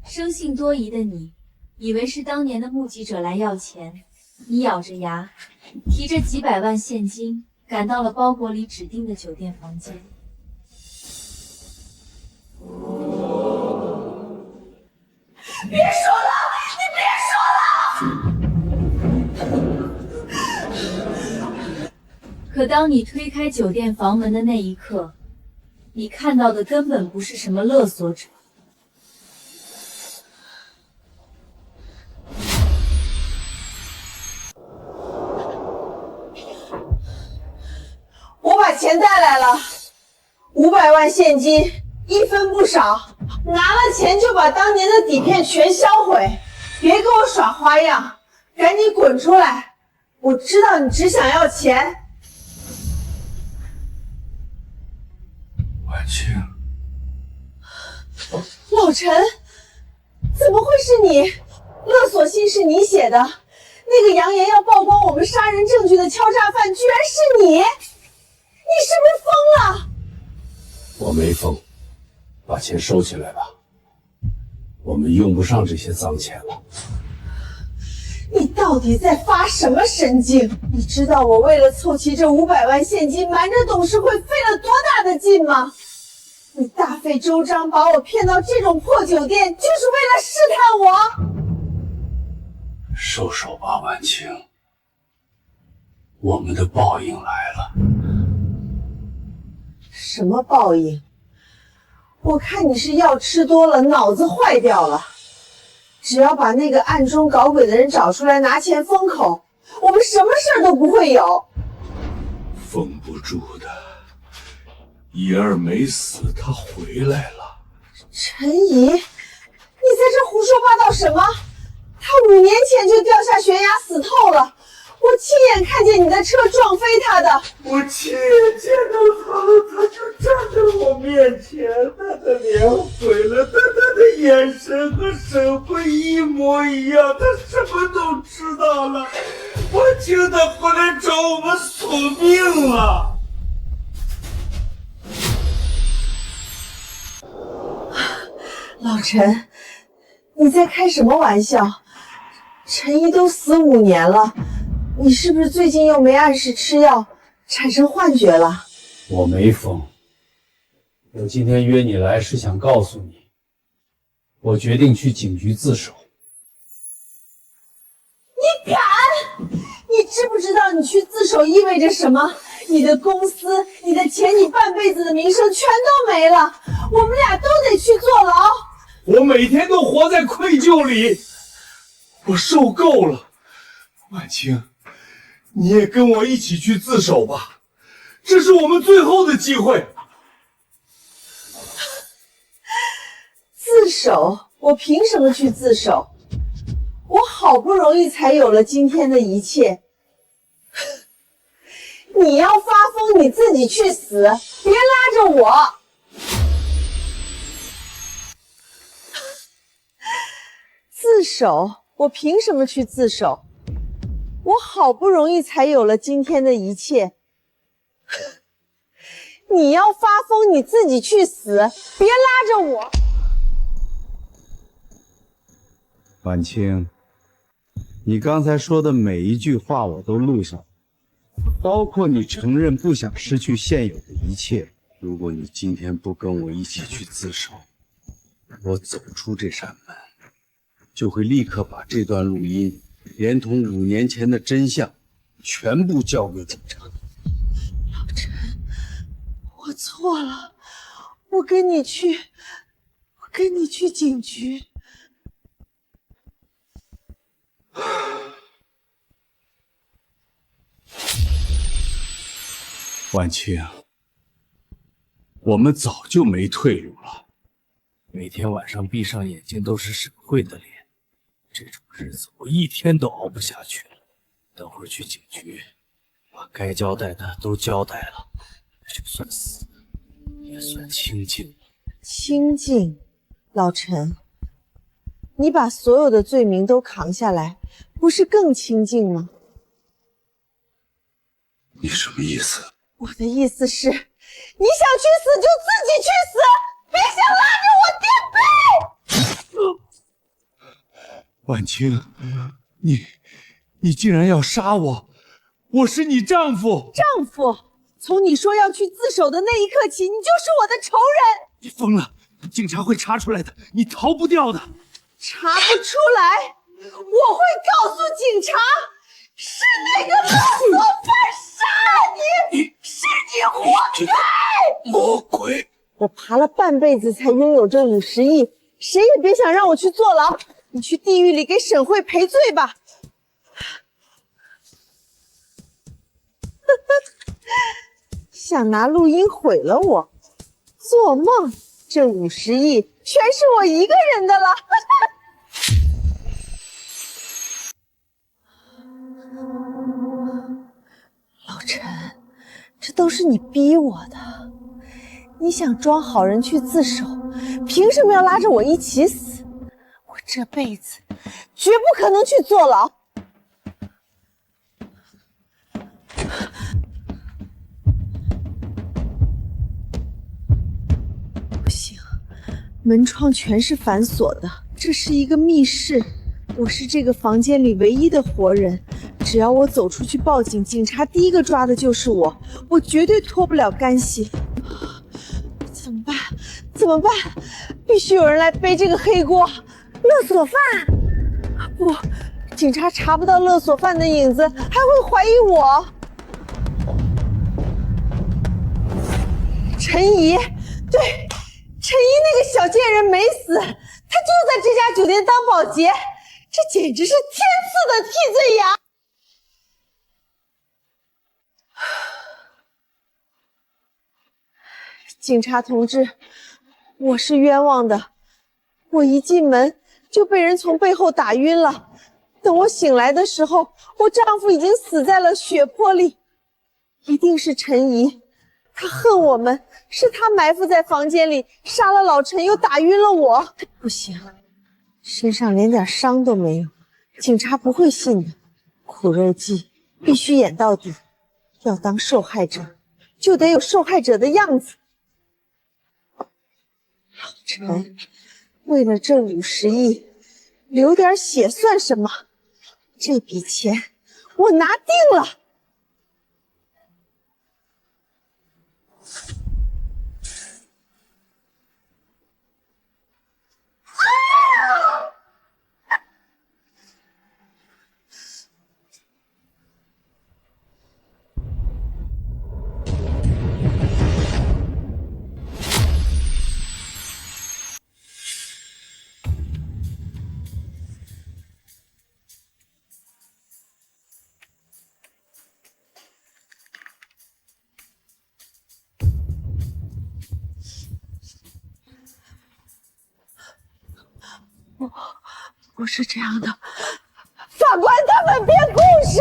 生性多疑的你，以为是当年的目击者来要钱，你咬着牙，提着几百万现金。赶到了包裹里指定的酒店房间。别说了，你别说了！可当你推开酒店房门的那一刻，你看到的根本不是什么勒索者。我把钱带来了，500万现金，1分不少。拿了钱就把当年的底片全销毁，别给我耍花样，赶紧滚出来！我知道你只想要钱。婉清，老陈，怎么会是你？勒索信是你写的，那个扬言要曝光我们杀人证据的敲诈犯居然是你！你是不是疯了？我没疯，把钱收起来吧，我们用不上这些脏钱了。你到底在发什么神经？你知道我为了凑齐这500万现金，瞒着董事会费了多大的劲吗？你大费周章把我骗到这种破酒店，就是为了试探我？收手吧，婉清，我们的报应来了。什么报应？我看你是药吃多了，脑子坏掉了。只要把那个暗中搞鬼的人找出来，拿钱封口，我们什么事儿都不会有。封不住的，怡儿没死，她回来了。陈怡，你在这胡说八道什么？他5年前就掉下悬崖死透了，我亲眼看见你的车撞飞他的。我亲眼见到他了，他就站在我面前，他的脸毁了，但他的眼神和神会一模一样，他什么都知道了。婉清他回来找我们索命了。老陈，你在开什么玩笑？陈怡都死5年了，你是不是最近又没按时吃药，产生幻觉了？我没疯，我今天约你来是想告诉你，我决定去警局自首。你敢？你知不知道你去自首意味着什么？你的公司、你的钱、你半辈子的名声全都没了，我们俩都得去坐牢。我每天都活在愧疚里，我受够了。婉清，你也跟我一起去自首吧，这是我们最后的机会。自首？我凭什么去自首？我好不容易才有了今天的一切。你要发疯，你自己去死，别拉着我。自首？我凭什么去自首？我好不容易才有了今天的一切。你要发疯，你自己去死，别拉着我。婉清，你刚才说的每一句话我都录上，包括你承认不想失去现有的一切。如果你今天不跟我一起去自首，我走出这扇门，就会立刻把这段录音连同5年前的真相全部交给警察。老陈，我错了，我跟你去警局。婉清，我们早就没退路了。每天晚上闭上眼睛都是沈慧的脸，这种日子我一天都熬不下去了。等会儿去警局，把该交代的都交代了，就算死，也算清净了。清净？老陈，你把所有的罪名都扛下来，不是更清净吗？你什么意思？我的意思是，你想去死就自己去死，别想拉着我垫背！婉清，你竟然要杀我！我是你丈夫！丈夫？从你说要去自首的那一刻起，你就是我的仇人！你疯了！警察会查出来的，你逃不掉的。查不出来，我会告诉警察，是那个勒索犯杀你，是你活该！魔鬼！我爬了半辈子才拥有这50亿，谁也别想让我去坐牢！你去地狱里给沈慧赔罪吧！想拿录音毁了我？做梦！这50亿全是我一个人的了。老陈，这都是你逼我的。你想装好人去自首，凭什么要拉着我一起死？我这辈子绝不可能去坐牢。不行，门窗全是反锁的，这是一个密室。我是这个房间里唯一的活人，只要我走出去报警，警察第一个抓的就是我，我绝对脱不了干系。怎么办？怎么办？必须有人来背这个黑锅！勒索犯？不，警察查不到勒索犯的影子，还会怀疑我。陈怡，对，陈怡那个小贱人没死，她就在这家酒店当保洁，这简直是天赐的替罪羊。警察同志，我是冤枉的，我一进门就被人从背后打晕了。等我醒来的时候，我丈夫已经死在了血泊里。一定是陈怡，她恨我们，是她埋伏在房间里，杀了老陈，又打晕了我。不行，身上连点伤都没有，警察不会信的。苦肉计必须演到底，要当受害者，就得有受害者的样子。老陈为了挣50亿，流点血算什么？这笔钱我拿定了。不是这样的，法官，他们编故事。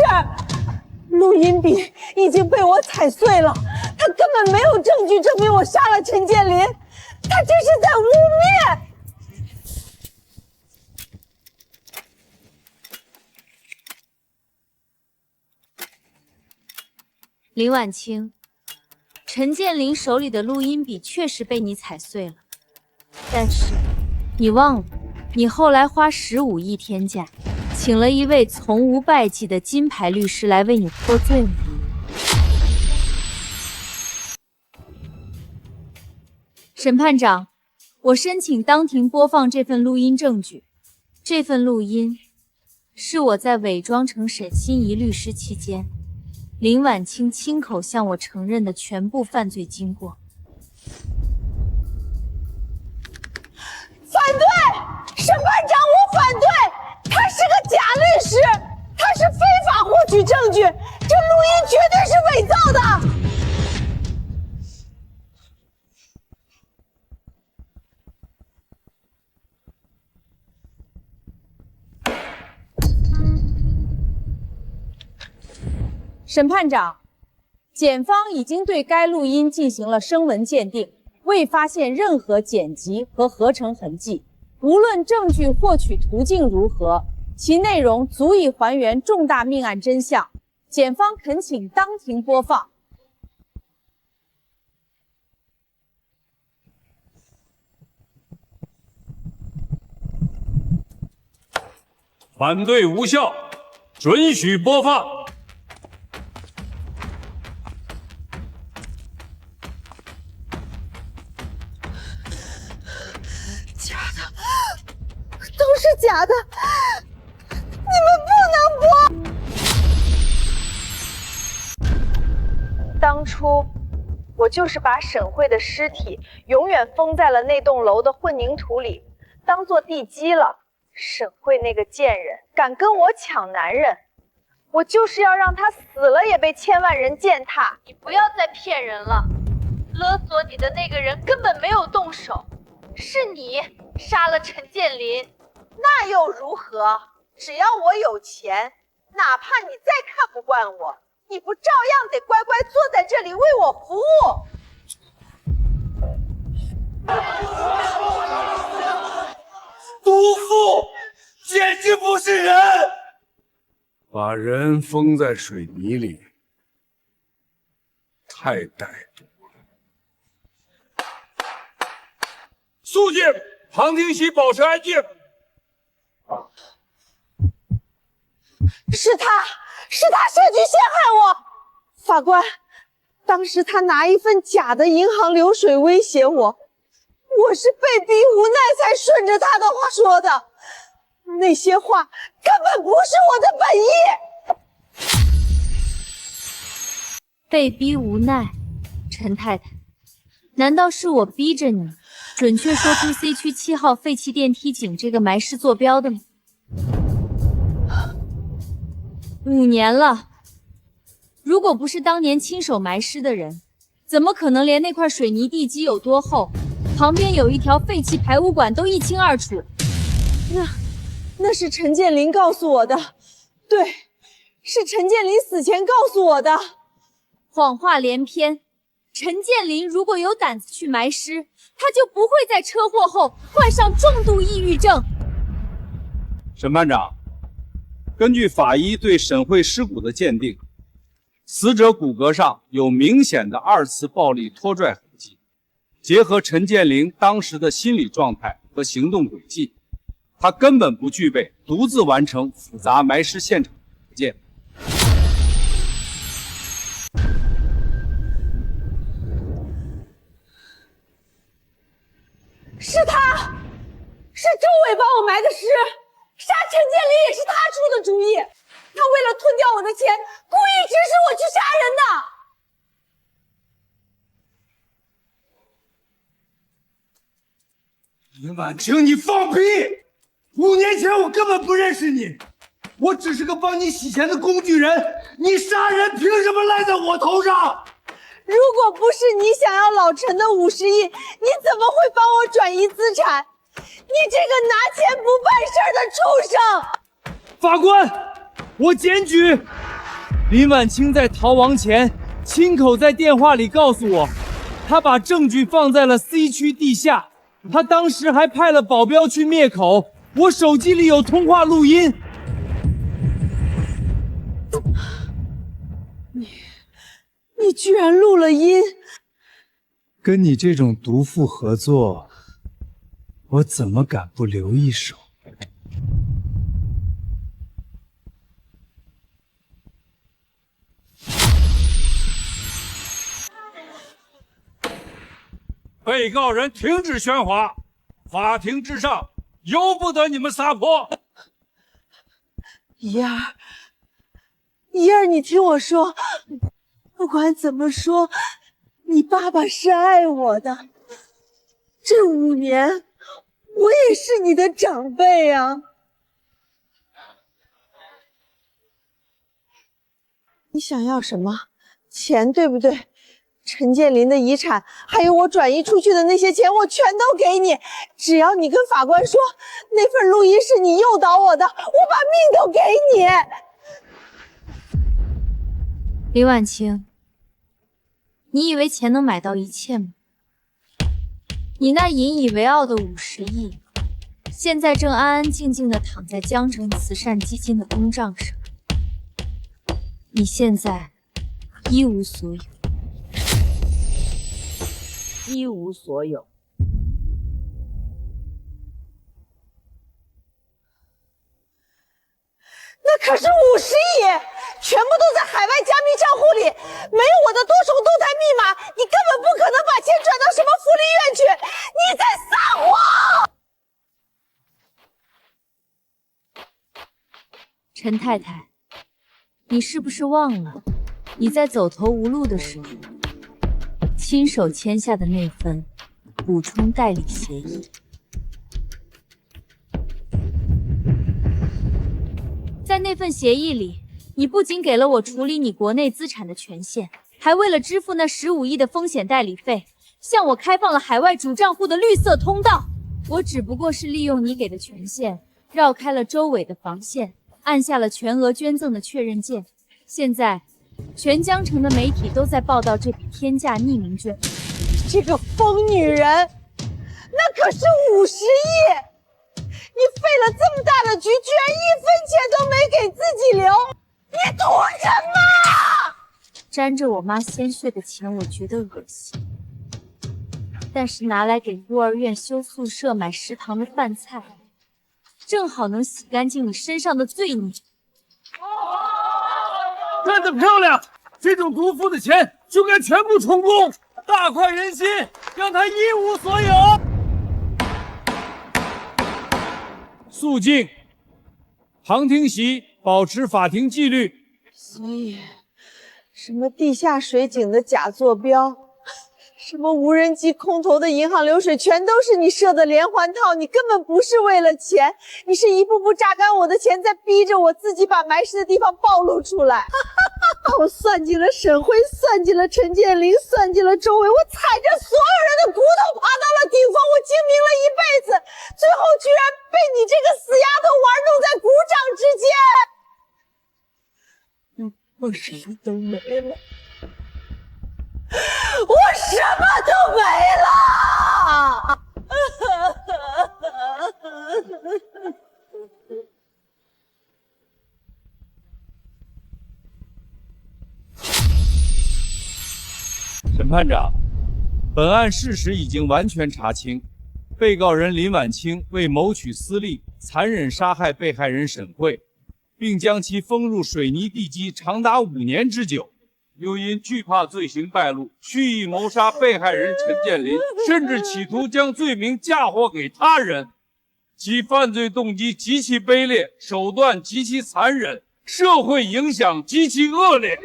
录音笔已经被我踩碎了，他根本没有证据证明我杀了陈建林，他这是在污蔑。林婉清，陈建林手里的录音笔确实被你踩碎了，但是你忘了，你后来花15亿天价，请了一位从无败绩的金牌律师来为你脱罪吗？审判长，我申请当庭播放这份录音证据。这份录音是我在伪装成沈心怡律师期间，林婉清亲口向我承认的全部犯罪经过。反对！审判长，我反对！他是个假律师，他是非法获取证据，这录音绝对是伪造的。审判长，检方已经对该录音进行了声纹鉴定，未发现任何剪辑和合成痕迹。无论证据获取途径如何，其内容足以还原重大命案真相。检方恳请当庭播放。反对无效，准许播放。都是假的，你们不能播！当初我就是把沈慧的尸体永远封在了那栋楼的混凝土里，当做地基了。沈慧那个贱人敢跟我抢男人，我就是要让她死了也被千万人践踏。你不要再骗人了，勒索你的那个人根本没有动手，是你杀了陈建林。那又如何？只要我有钱，哪怕你再看不惯我，你不照样得乖乖坐在这里为我服务？毒妇，简直不是人！把人封在水泥里，太歹毒了。肃静，旁听席保持安静。是他设局陷害我！法官，当时他拿一份假的银行流水威胁我，我是被逼无奈才顺着他的话说的。那些话根本不是我的本意。被逼无奈，陈太太，难道是我逼着你，准确说出 C 区7号废弃电梯井这个埋尸坐标的吗？5年了，如果不是当年亲手埋尸的人，怎么可能连那块水泥地基有多厚，旁边有一条废弃排污管都一清二楚？那是陈建林告诉我的，对，是陈建林死前告诉我的。谎话连篇。陈建林如果有胆子去埋尸，他就不会在车祸后患上重度抑郁症。审判长，根据法医对沈慧尸骨的鉴定，死者骨骼上有明显的2次暴力拖拽痕迹，结合陈建林当时的心理状态和行动轨迹，他根本不具备独自完成复杂埋尸现场的条件。是他，是周伟帮我埋的尸，杀陈建林也是他出的主意。他为了吞掉我的钱，故意指使我去杀人的。林婉清，你放屁！5年前我根本不认识你，我只是个帮你洗钱的工具人，你杀人凭什么赖在我头上？如果不是你想要老陈的50亿，你怎么会帮我转移资产？你这个拿钱不办事的畜生！法官，我检举林婉清在逃亡前亲口在电话里告诉我，他把证据放在了 C 区地下，他当时还派了保镖去灭口，我手机里有通话录音。你居然录了音！跟你这种毒妇合作，我怎么敢不留一手？被告人停止喧哗，法庭之上由不得你们撒泼。怡儿，怡儿，你听我说，不管怎么说，你爸爸是爱我的。这5年，我也是你的长辈啊。你想要什么？钱，对不对？陈建林的遗产，还有我转移出去的那些钱，我全都给你。只要你跟法官说那份录音是你诱导我的，我把命都给你。林婉清，你以为钱能买到一切吗？你那引以为傲的50亿，现在正安安静静地躺在江城慈善基金的公账上。你现在一无所有。一无所有。那可是50亿，全部都在海外加密账户里，没有我的多重动态密码，你根本不可能把钱转到什么福利院去，你在撒谎！陈太太，你是不是忘了你在走投无路的时候亲手签下的那份补充代理协议？在那份协议里，你不仅给了我处理你国内资产的权限，还为了支付那15亿的风险代理费，向我开放了海外主账户的绿色通道。我只不过是利用你给的权限，绕开了周围的防线，按下了全额捐赠的确认键。现在全江城的媒体都在报道这笔天价匿名捐。这个疯女人，那可是50亿！你费了这么大的局，居然1分钱都没给自己留，你图什么？沾着我妈鲜血的钱，我觉得恶心，但是拿来给孤儿院修宿舍、买食堂的饭菜，正好能洗干净你身上的罪孽。干得漂亮！这种毒妇的钱就该全部充公，大快人心，让他一无所有。肃静，旁听席保持法庭纪律。所以，什么地下水井的假坐标，什么无人机空投的银行流水，全都是你设的连环套。你根本不是为了钱，你是一步步榨干我的钱，在逼着我自己把埋尸的地方暴露出来。我算计了沈辉，算计了陈建林，算计了周伟，我踩着所有人的骨头爬到了顶峰，我精明了一辈子，最后居然被你这个死丫头玩弄在股掌之间。我什么都没了，我什么都没了。审判长，本案事实已经完全查清，被告人林婉清为谋取私利，残忍杀害被害人沈慧，并将其封入水泥地基长达5年之久。又因惧怕罪行败露，蓄意谋杀被害人陈建林，甚至企图将罪名嫁祸给他人。其犯罪动机极其卑劣，手段极其残忍，社会影响极其恶劣。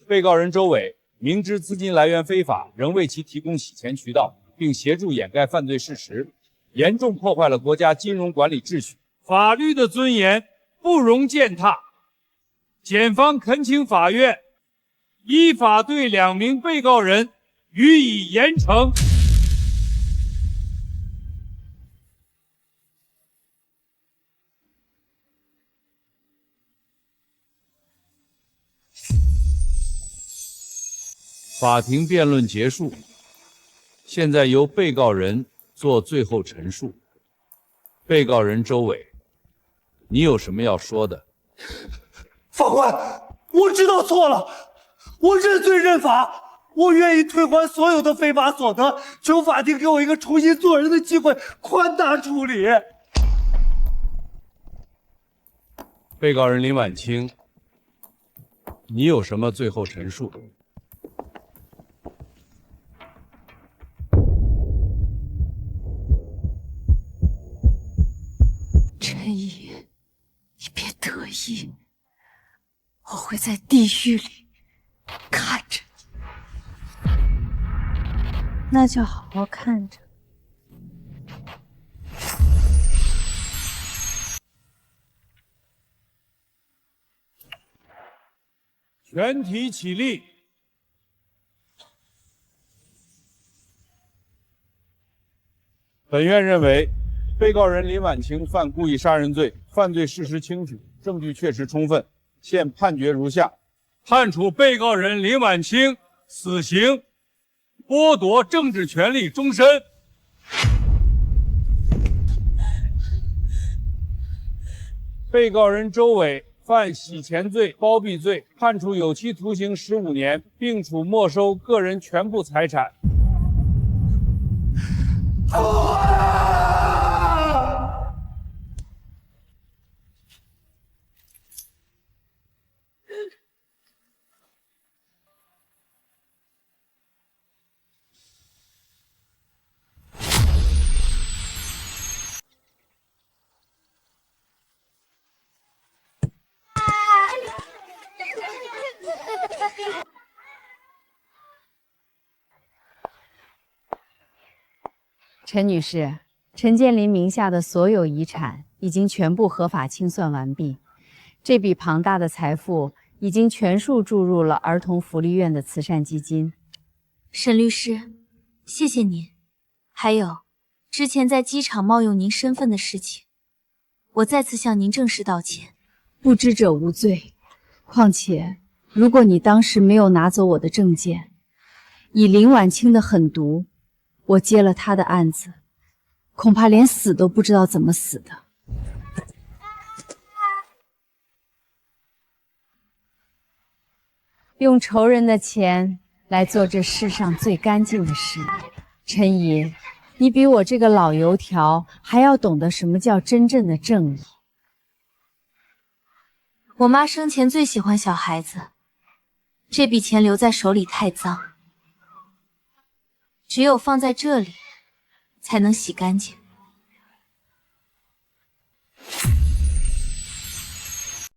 被告人周伟明知资金来源非法，仍为其提供洗钱渠道，并协助掩盖犯罪事实，严重破坏了国家金融管理秩序，法律的尊严不容践踏。检方恳请法院依法对2名被告人予以严惩。法庭辩论结束，现在由被告人做最后陈述。被告人周伟，你有什么要说的？法官，我知道错了，我认罪认罚，我愿意退还所有的非法所得，求法庭给我一个重新做人的机会，宽大处理。被告人林婉清，你有什么最后陈述？陈怡，你别得意，我会在地狱里看着你。那就好好看着。全体起立。本院认为，被告人林婉清犯故意杀人罪，犯罪事实清楚，证据确实充分，现判决如下：判处被告人林婉清死刑，剥夺政治权利终身。被告人周伟犯洗钱罪、包庇罪，判处有期徒刑15年，并处没收个人全部财产。陈女士，陈建林名下的所有遗产已经全部合法清算完毕，这笔庞大的财富已经全数注入了儿童福利院的慈善基金。沈律师，谢谢您。还有，之前在机场冒用您身份的事情，我再次向您正式道歉。不知者无罪。况且，如果你当时没有拿走我的证件，以林婉清的狠毒，我接了他的案子，恐怕连死都不知道怎么死的。用仇人的钱来做这世上最干净的事业，陈怡，你比我这个老油条还要懂得什么叫真正的正义。我妈生前最喜欢小孩子，这笔钱留在手里太脏，只有放在这里，才能洗干净。